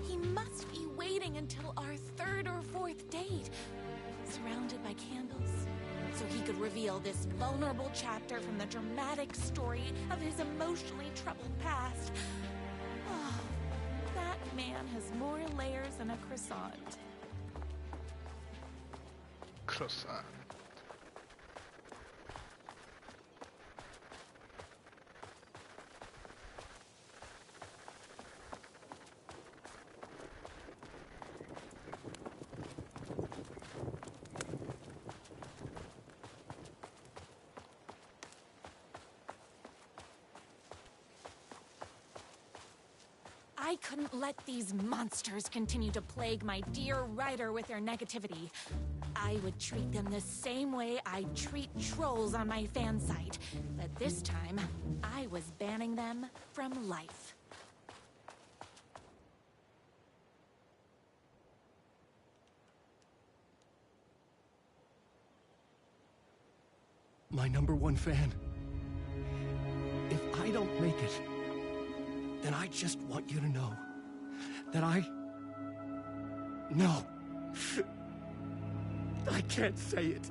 He must be waiting until our third or fourth date, surrounded by candles, so he could reveal this vulnerable chapter from the dramatic story of his emotionally troubled past. Oh, that man has more layers than a croissant. Croissant. I couldn't let these monsters continue to plague my dear writer with their negativity. I would treat them the same way I'd treat trolls on my fan site. But this time, I was banning them from life. My #1 fan. If I don't make it, then I just want you to know that No. I can't say it.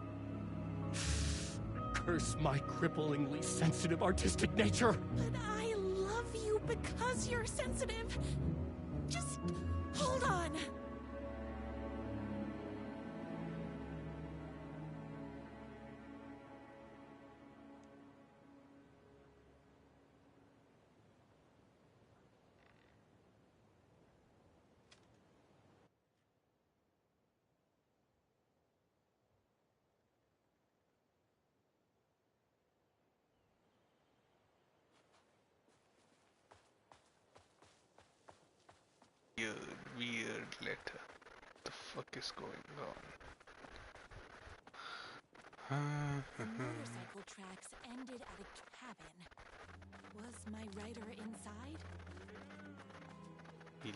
Curse my cripplingly sensitive artistic nature. But I love you because you're sensitive. Just hold on. Weird letter. What the fuck is going on? The motorcycle tracks ended at a cabin. Was my writer inside? Hello.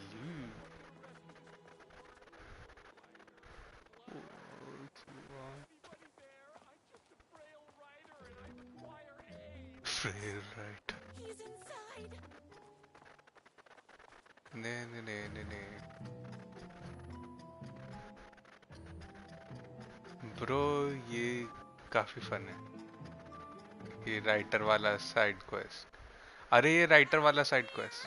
Right. He's inside. नहीं bro ये काफी fun है ये writer वाला side quest अरे ये writer वाला side quest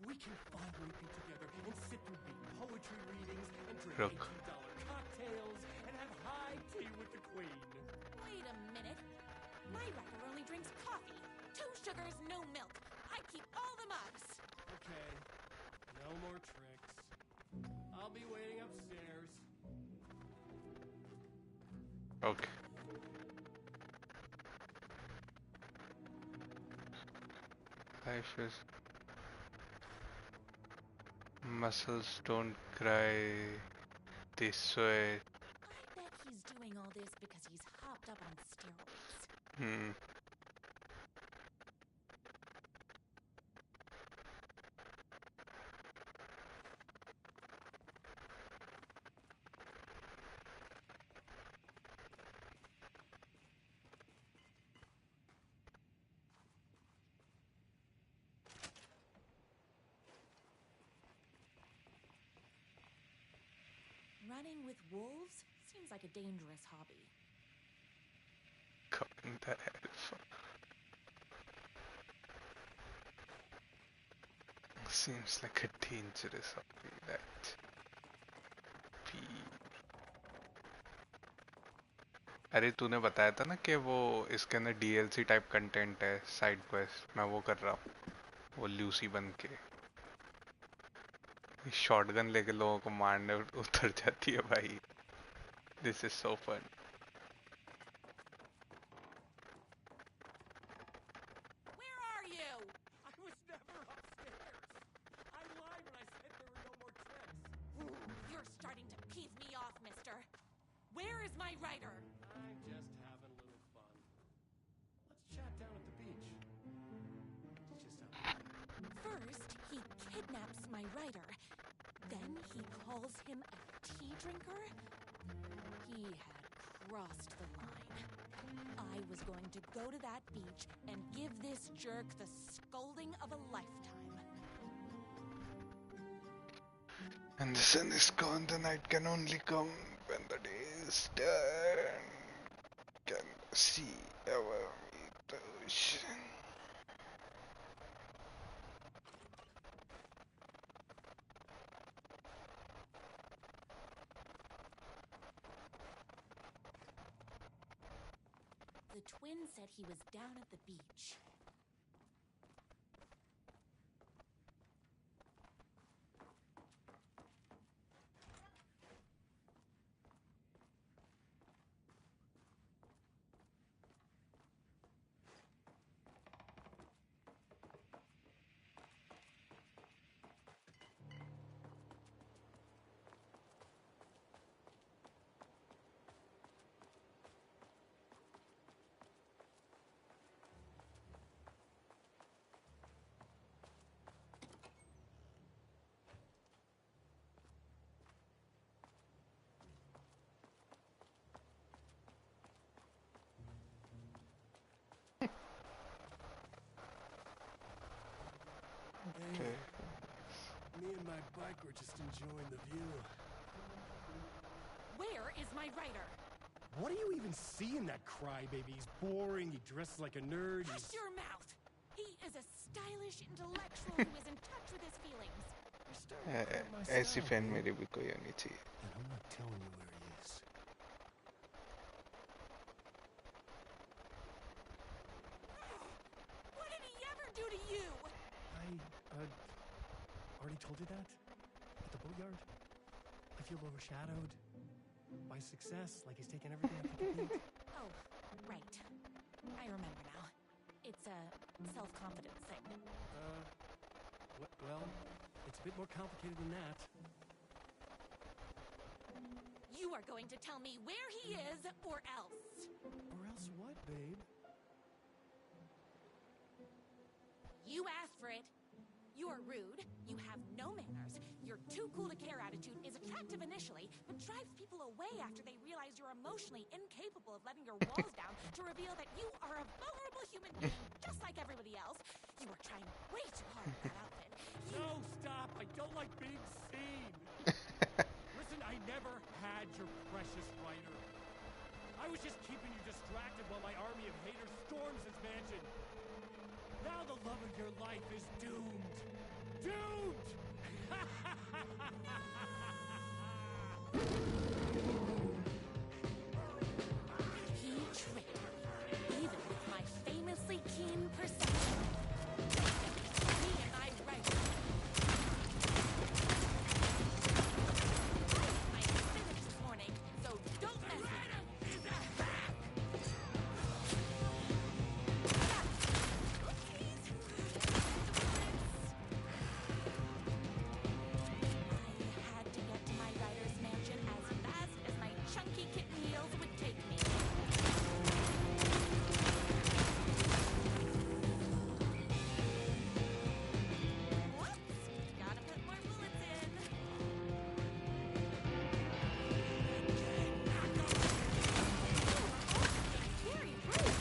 We can finally be together and sit through big poetry readings and drink रुक $18 cocktails and have high tea with the queen. Wait a minute. My writer only drinks coffee. 2 sugars, no milk. I keep all the mugs. Okay, no more tricks. I'll be waiting upstairs. okay life is muscles don't cry they sweat I bet he's doing all this because he's hopped up on steroids. Running with wolves seems like a dangerous hobby. Cutting the elf. Seems like a dangerous hobby that. अरे तूने बताया था ना कि वो इसके अंदर DLC type content है साइड क्वेस्ट मैं वो कर रहा हूँ वो ल्यूसी बन के शॉटगन लेके लोगों को मारने उतर जाती है भाई this is so fun Where are you? I was never upstairs. I lied when I said there were no more tricks. You're starting to piss me off, mister. Where is my writer? I'm just having a little fun. Let's chat down at the beach. First, he kidnaps my writer. Then he calls him a tea drinker? He had crossed the line. I was going to go to that beach and give this jerk the scolding of a lifetime. And the sun is gone, the night can only come when the day is done. Can see our meet the ocean. The twin said he was down at the beach. Okay. Me and my bike were just enjoying the view. Where is my writer? What do you even see in that crybaby? He's boring, he dresses like a nerd, Hush your mouth! He is a stylish intellectual who is in touch with his feelings. ऐसी fan मेरी भी कोई होनी चाहिए And I'm not telling you where he is. What did he ever do to you? I already told you that? At the boatyard? I feel overshadowed by success, like he's taken everything I think I need. Oh, right. I remember now. It's a self-confidence thing. Well, it's a bit more complicated than that. You are going to tell me where he is, or else. Or else what, babe? You asked for it. You are rude, you have no manners, your too cool to care attitude is attractive initially, but drives people away after they realize you're emotionally incapable of letting your walls down to reveal that you are a vulnerable human being just like everybody else. You are trying way too hard with that outfit. No, stop! I don't like being seen! Listen, I never had your precious writer. I was just keeping you distracted while my army of haters storms this mansion. Now the love of your life is doomed. Doomed! He tricked me, even with my famously keen perception. Me and my writer. I finished this morning, so don't mess with me. I had to get to my writer's mansion as fast as my chunky kitten heels would take me. Whoops! Gotta put more bullets in. Scary brute.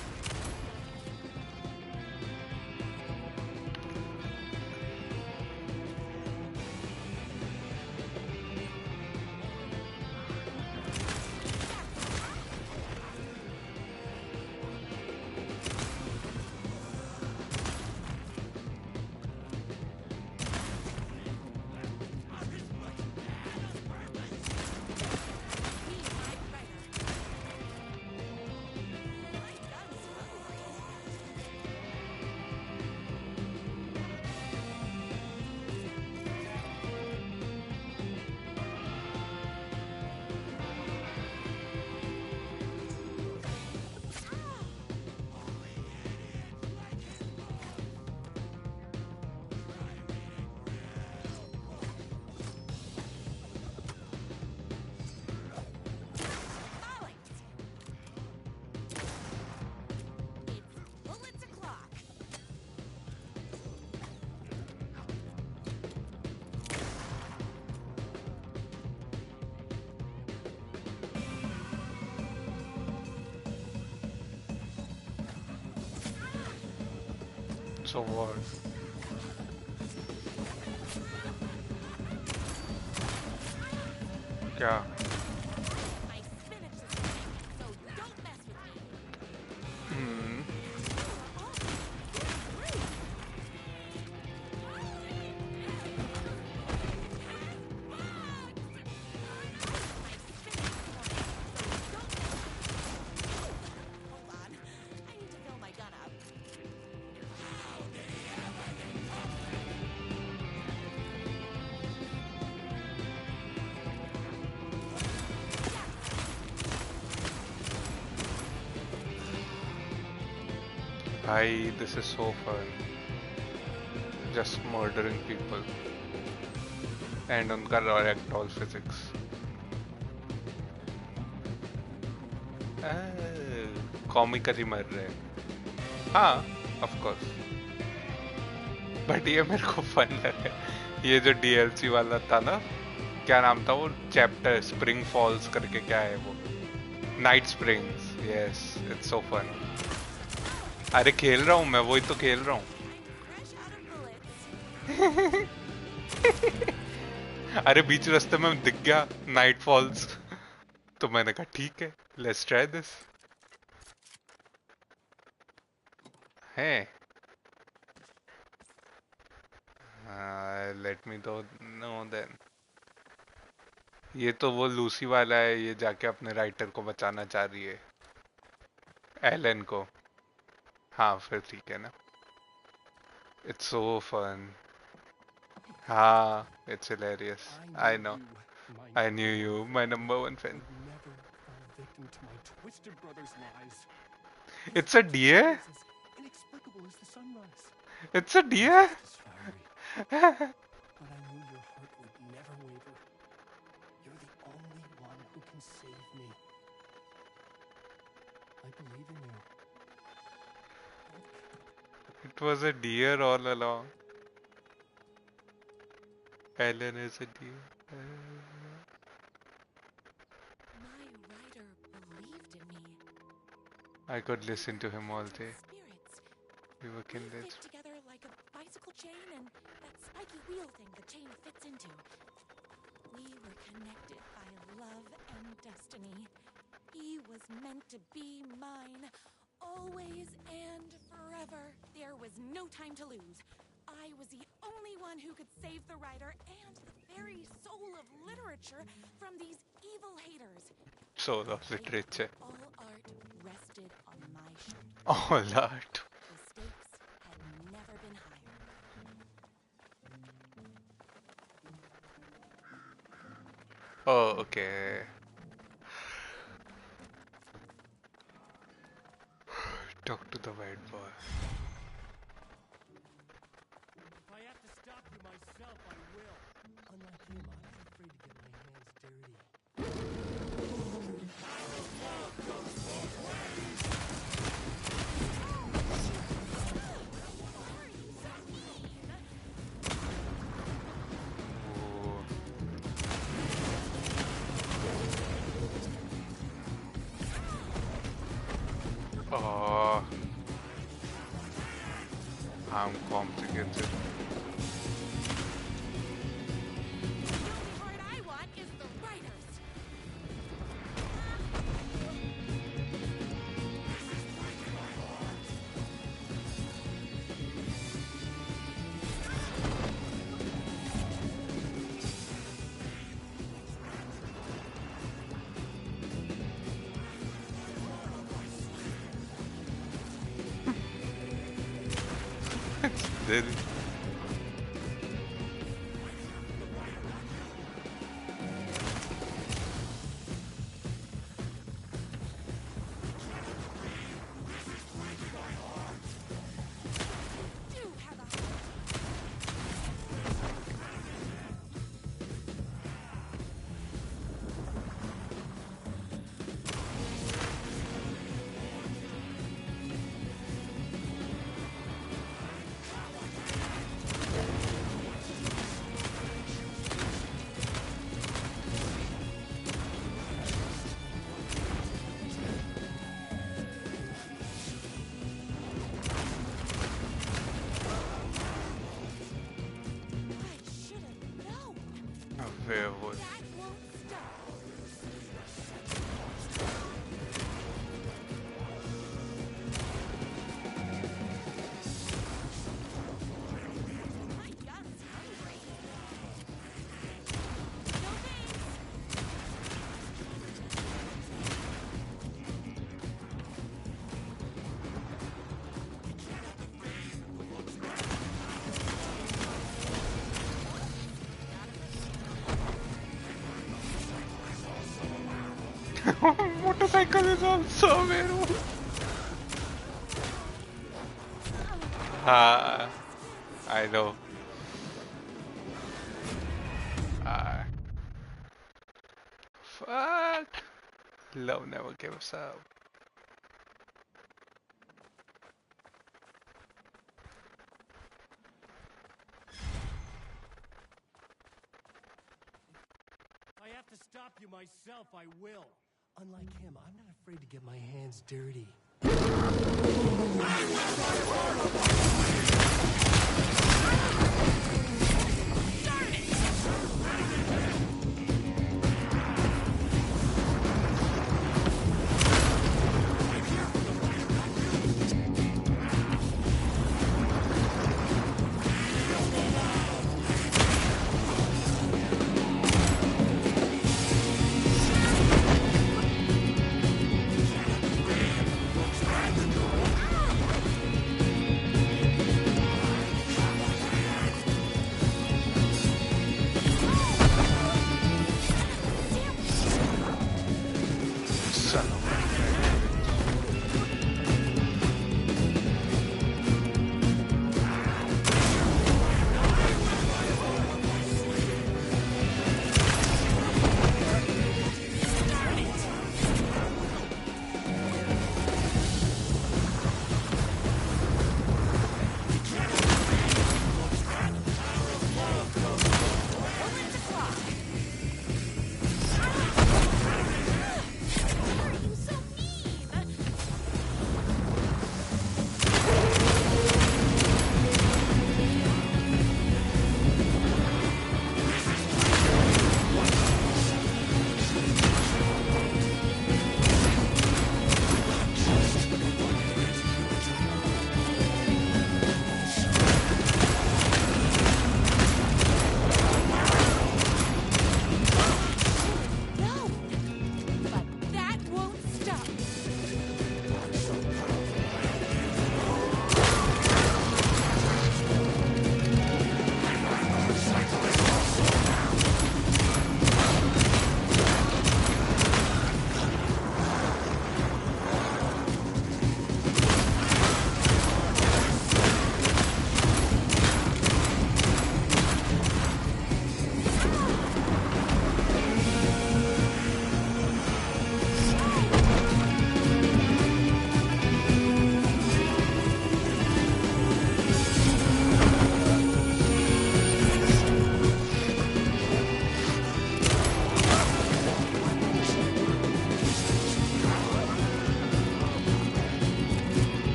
Bullets o'clock. So what? क्या? I finished this morning, so don't mess with me. Hmm. Hold on. I need to fill my gun up. Bhai, this is so fun. Just murdering people. And उनका ragdoll physics. Comically मर रहे हैं. हाँ, of course. But ये मेरे को fun लगा. ये जो DLC वाला था ना, क्या नाम था वो चैप्टर स्प्रिंग फॉल्स करके क्या है वो? Night springs. Yes, it's so fun. अरे खेल रहा हूँ मैं, वही तो खेल रहा हूँ. अरे बीच रास्ते में दिख गया नाइट फॉल्स, तो मैंने कहा ठीक है, लेट्स ट्राई दिस. है लेट मी तो नो देन. ये तो वो लूसी वाला है, ये जाके अपने राइटर को बचाना चाह रही है, एलन को. हाँ फिर ठीक है ना. It's so fun. हाँ, it's hilarious. I know. I knew you, my number one fan. Never fall victim to my twisted brother's lies. It's a deer? Inexplicable as the sunrise. It's a deer? But I knew your heart would never waver. You're the only one who can save me. I believe in you. It was a deer all along. Ellen is a dear. My writer believed in me. I could listen to him all day. Spirits. We were We kindred. fit together like a bicycle chain and that spiky wheel thing the chain fits into. We were connected by love and destiny. He was meant to be mine, always and forever. There was no time to lose. I was the only one who could save the writer and the very soul of literature from these evil haters. Soul of literature. All art rested on my shoulders. All art. The stakes had never been higher. Oh, okay. Talk to the white boy. If I have to stop you myself, I will. Unlike him, I'm not afraid to get my hands dirty. Oh, I'm complicated. The only part I want is the writers. Then Do have a heart. I should have known. a werewolf. That won't stop. My gun's hungry. No thanks. Motorcycle is also a werewolf. Ah, I know. Ah, fuck. Love never gives up. If I have to stop you myself, I will. Unlike him, I'm not afraid to get my hands dirty.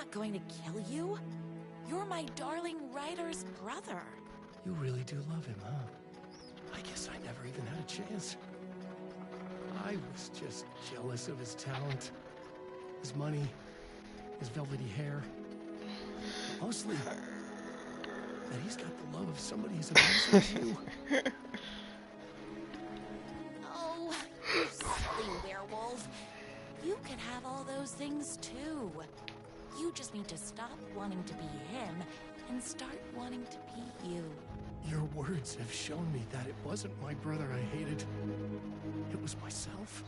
not going to kill you. You're my darling writer's brother. You really do love him, huh? I guess I never even had a chance. I was just jealous of his talent, his money, his velvety hair. Mostly, that he's got the love of somebody as amazing as you. Oh, you silly werewolf. You can have all those things too. You just need to stop wanting to be him and start wanting to be you. Your words have shown me that it wasn't my brother I hated. It was myself.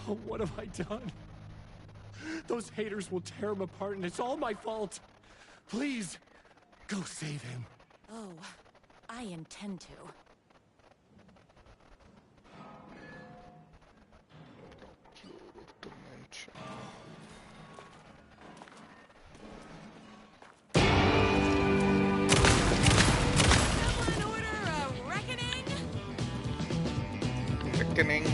Oh, what have I done? Those haters will tear him apart, and it's all my fault. Please, go save him. Oh, I intend to. Someone order a reckoning? Reckoning.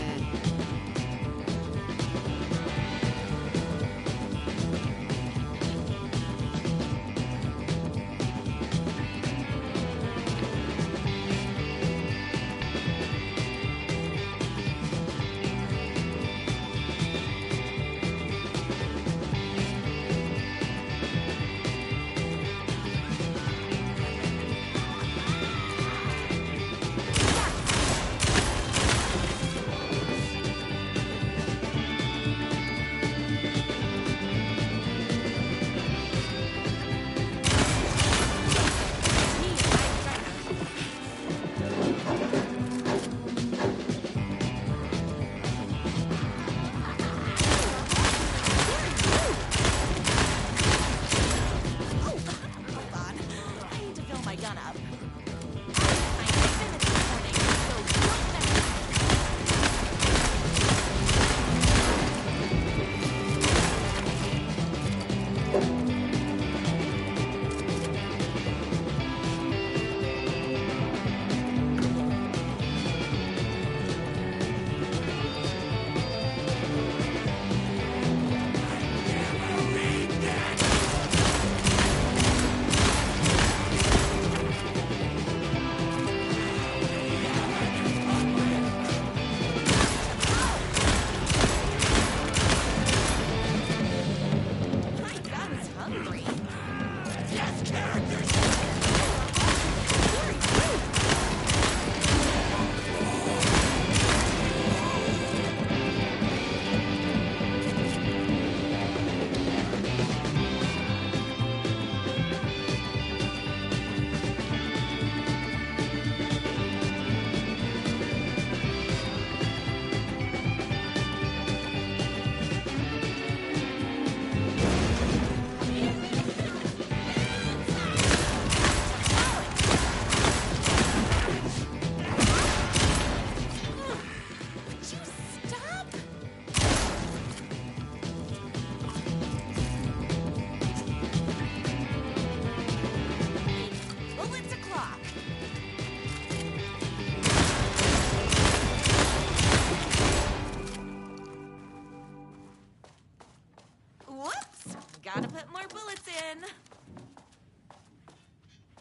Gotta put more bullets in.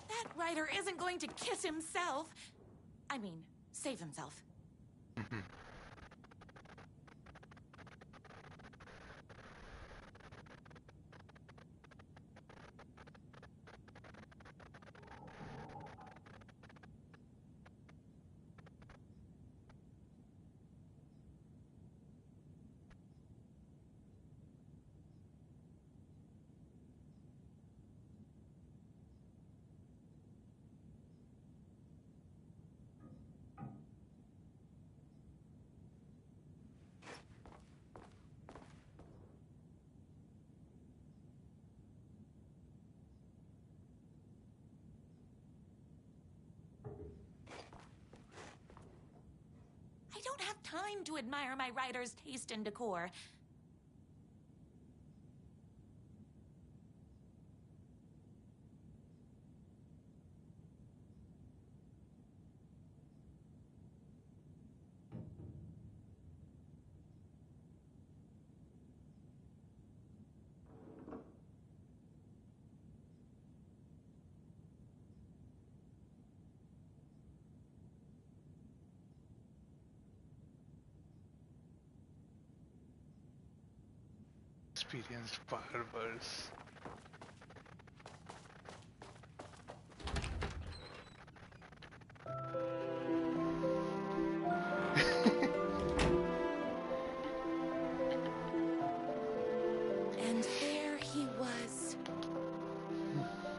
That writer isn't going to kiss himself. I mean, save himself. I don't have time to admire my writer's taste in decor. Experienced barbers. And there he was.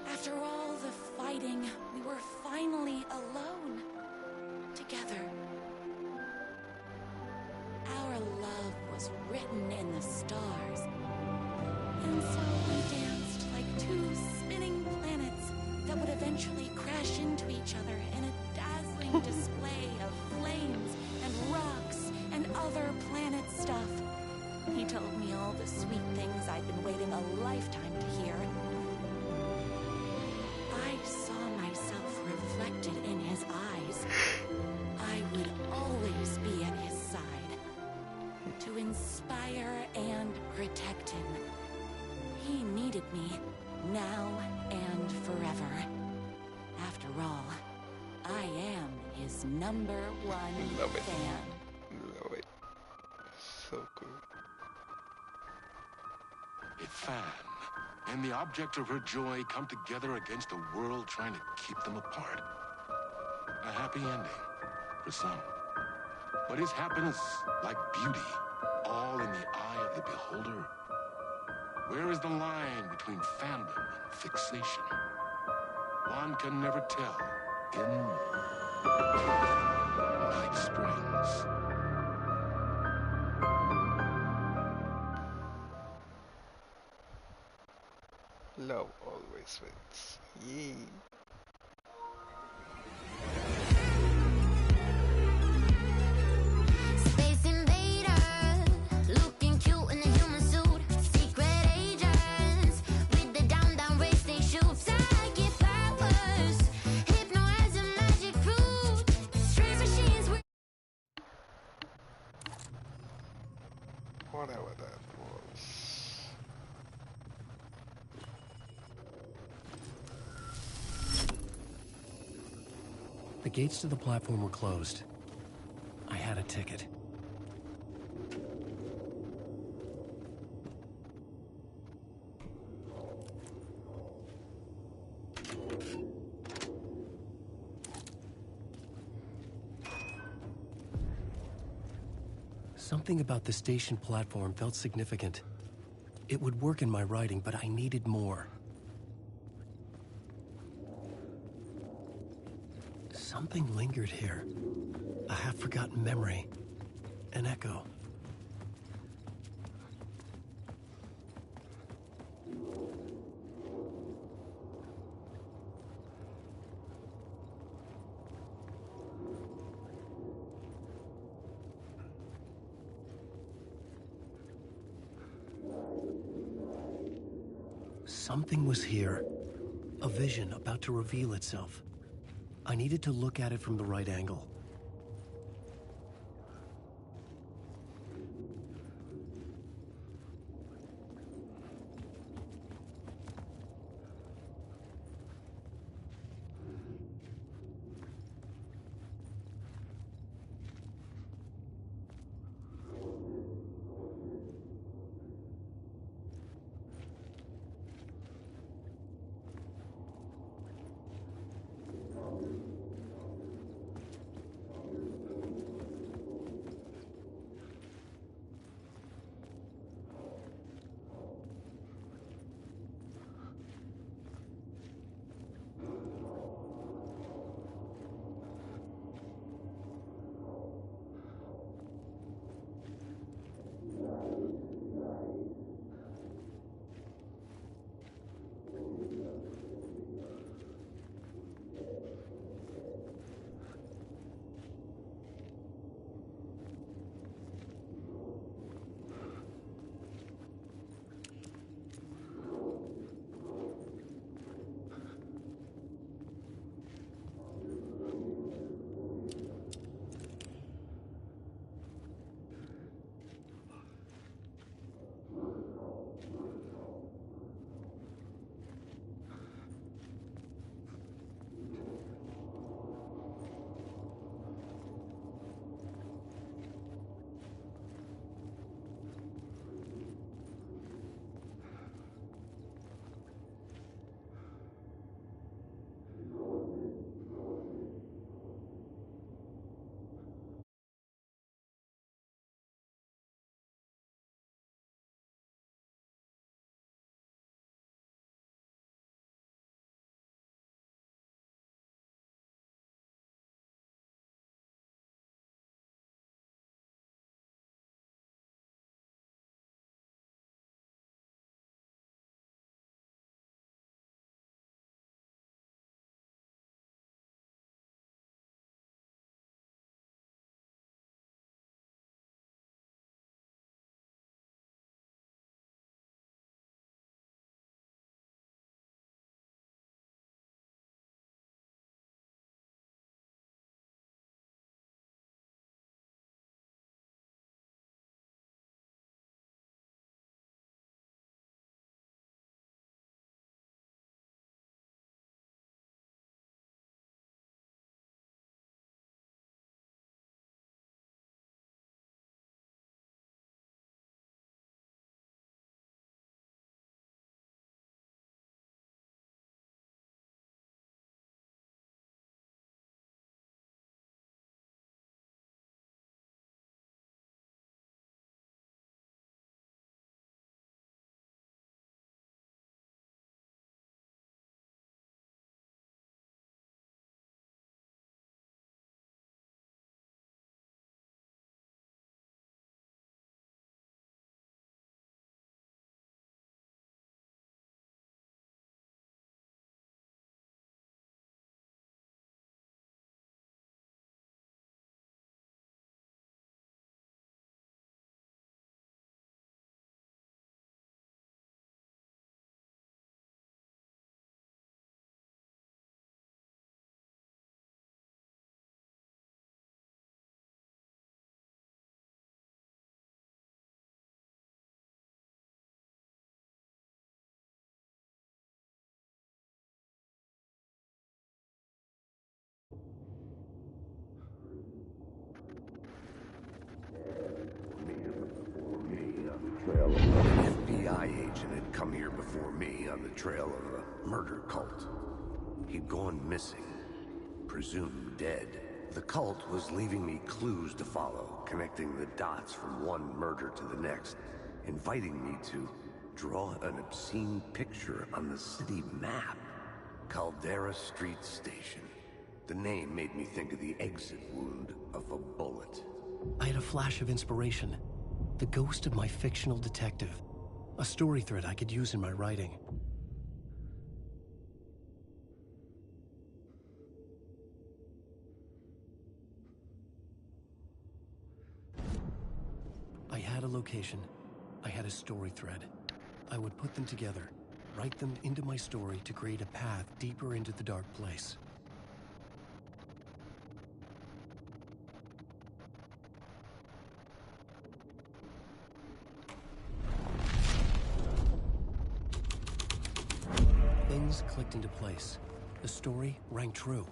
After all the fighting, we were finally alone. Together. Our love was written in the stars. And so we danced like two spinning planets that would eventually crash into each other in a dazzling display of flames and rocks and other planet stuff. He told me all the sweet things I'd been waiting a lifetime to hear. I saw myself reflected in his eyes. I would always be at his side, to inspire and protect him. He needed me, now and forever. After all, I am his #1 Love it. fan. Love it. So cool. A fan and the object of her joy come together against a world trying to keep them apart. A happy ending for some. But is happiness, like beauty, all in the eye of the beholder? Where is the line between fandom and fixation? One can never tell in Night Springs. Love always wins. Yay. Space invader, looking cute in a human suit. Secret agents with the down race they shoot. Psychic powers, hypnotize a magic fruit. Strange machines were. Whatever that was. The gates to the platform were closed. I had a ticket. Something about the station platform felt significant. It would work in my writing, but I needed more. Something lingered here. A half-forgotten memory. An echo. Something was here. A vision about to reveal itself. I needed to look at it from the right angle. agent had come here before me on the trail of a murder cult. He'd gone missing, presumed dead. The cult was leaving me clues to follow, connecting the dots from one murder to the next, inviting me to draw an obscene picture on the city map. Caldera Street Station. The name made me think of the exit wound of a bullet. I had a flash of inspiration. The ghost of my fictional detective. A story thread I could use in my writing. I had a location. I had a story thread. I would put them together, write them into my story to create a path deeper into the dark place. Things clicked into place. The story rang true.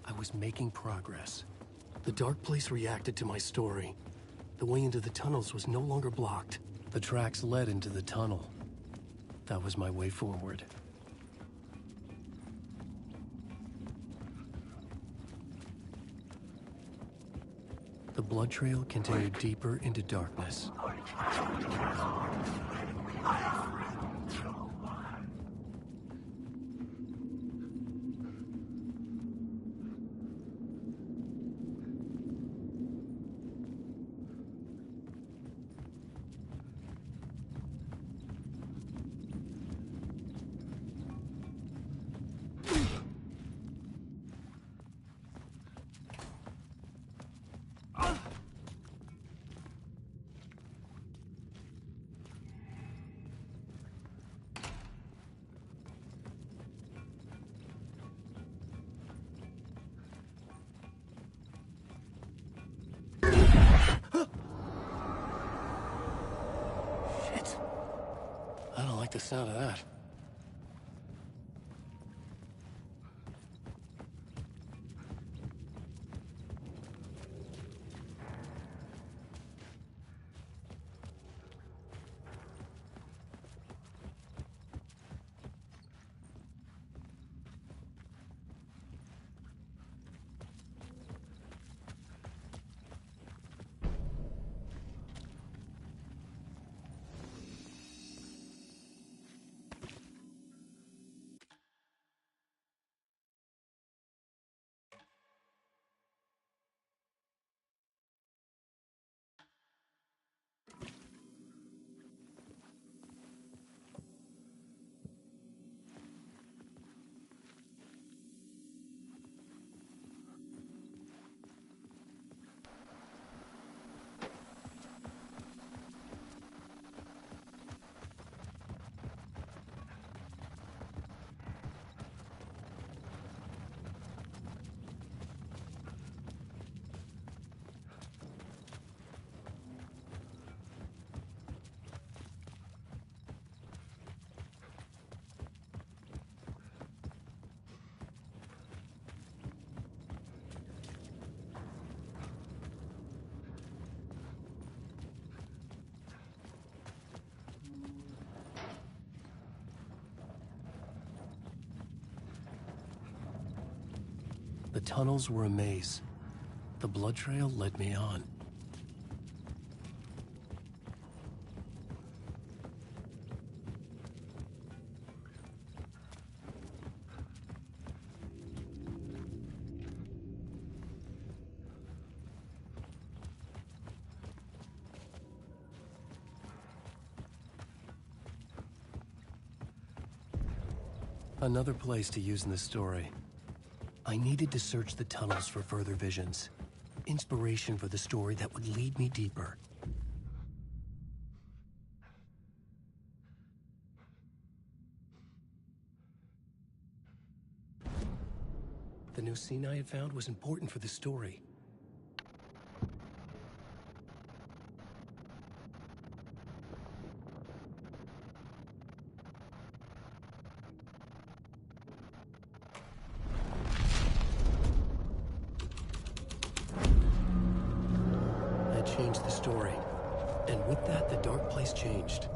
I was making progress. The dark place reacted to my story. The way into the tunnels was no longer blocked. The tracks led into the tunnel. That was my way forward. The blood trail continued deeper into darkness. I don't like the sound of that. The tunnels were a maze. The blood trail led me on. Another place to use in the story. I needed to search the tunnels for further visions. Inspiration for the story that would lead me deeper. The new scene I had found was important for the story. Changed the story. And with that, the dark place changed.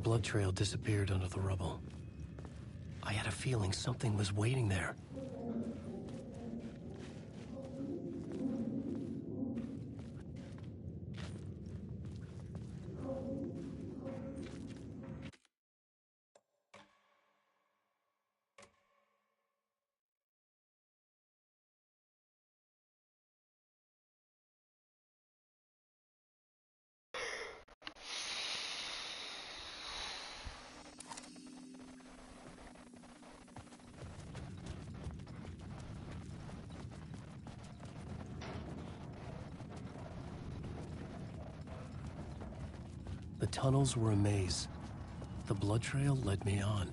blood trail disappeared under the rubble. I had a feeling something was waiting there. The tunnels were a maze. The blood trail led me on.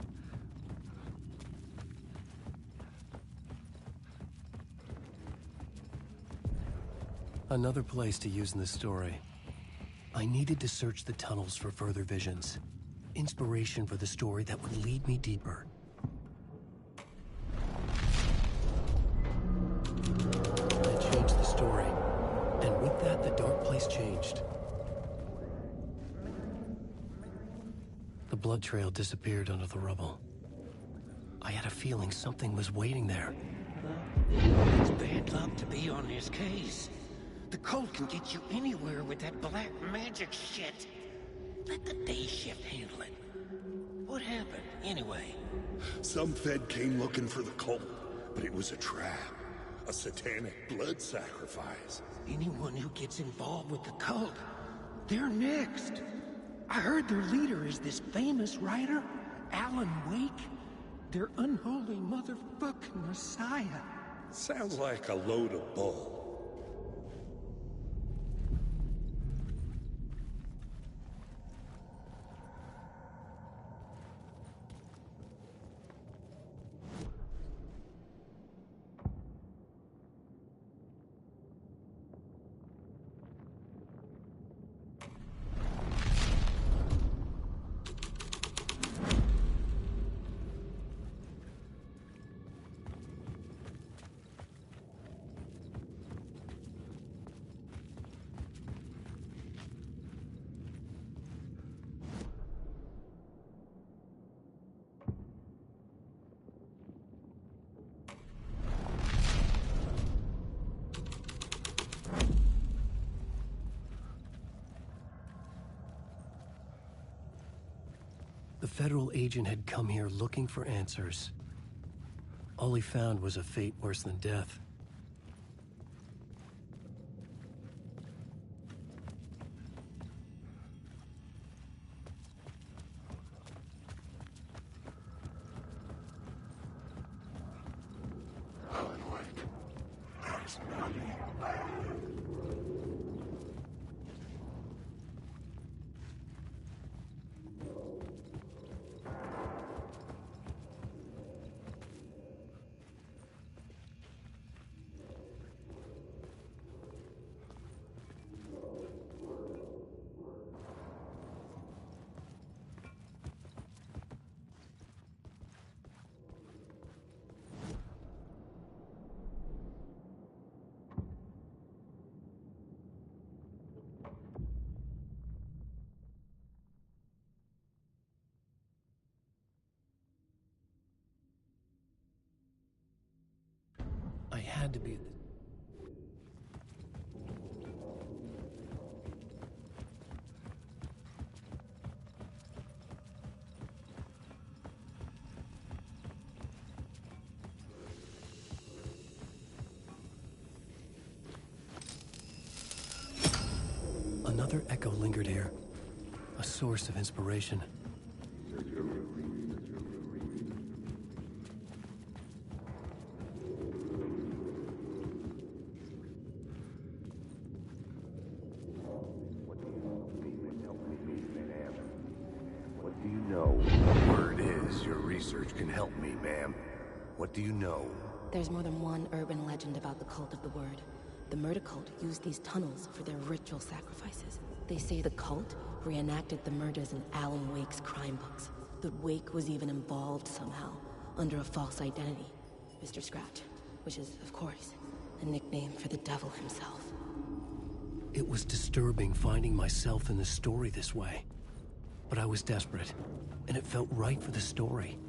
Another place to use in the story. I needed to search the tunnels for further visions. Inspiration for the story that would lead me deeper. I changed the story. And with that, the dark place changed. The blood trail disappeared under the rubble. I had a feeling something was waiting there. It's bad luck to be on this case. The cult can get you anywhere with that black magic shit. Let the day shift handle it. What happened, anyway? Some Fed came looking for the cult, but it was a trap. A satanic blood sacrifice. Anyone who gets involved with the cult, they're next. I heard their leader is this famous writer, Alan Wake. Their unholy motherfucking messiah. Sounds like a load of bull. The federal agent had come here looking for answers. All he found was a fate worse than death. I had to be at the... Another echo lingered here, a source of inspiration. What do you know? There's more than one urban legend about the Cult of the Word. The murder cult used these tunnels for their ritual sacrifices. They say the cult reenacted the murders in Alan Wake's crime books. That Wake was even involved somehow, under a false identity. Mr. Scratch, which is, of course, a nickname for the devil himself. It was disturbing finding myself in the story this way. But I was desperate, and it felt right for the story.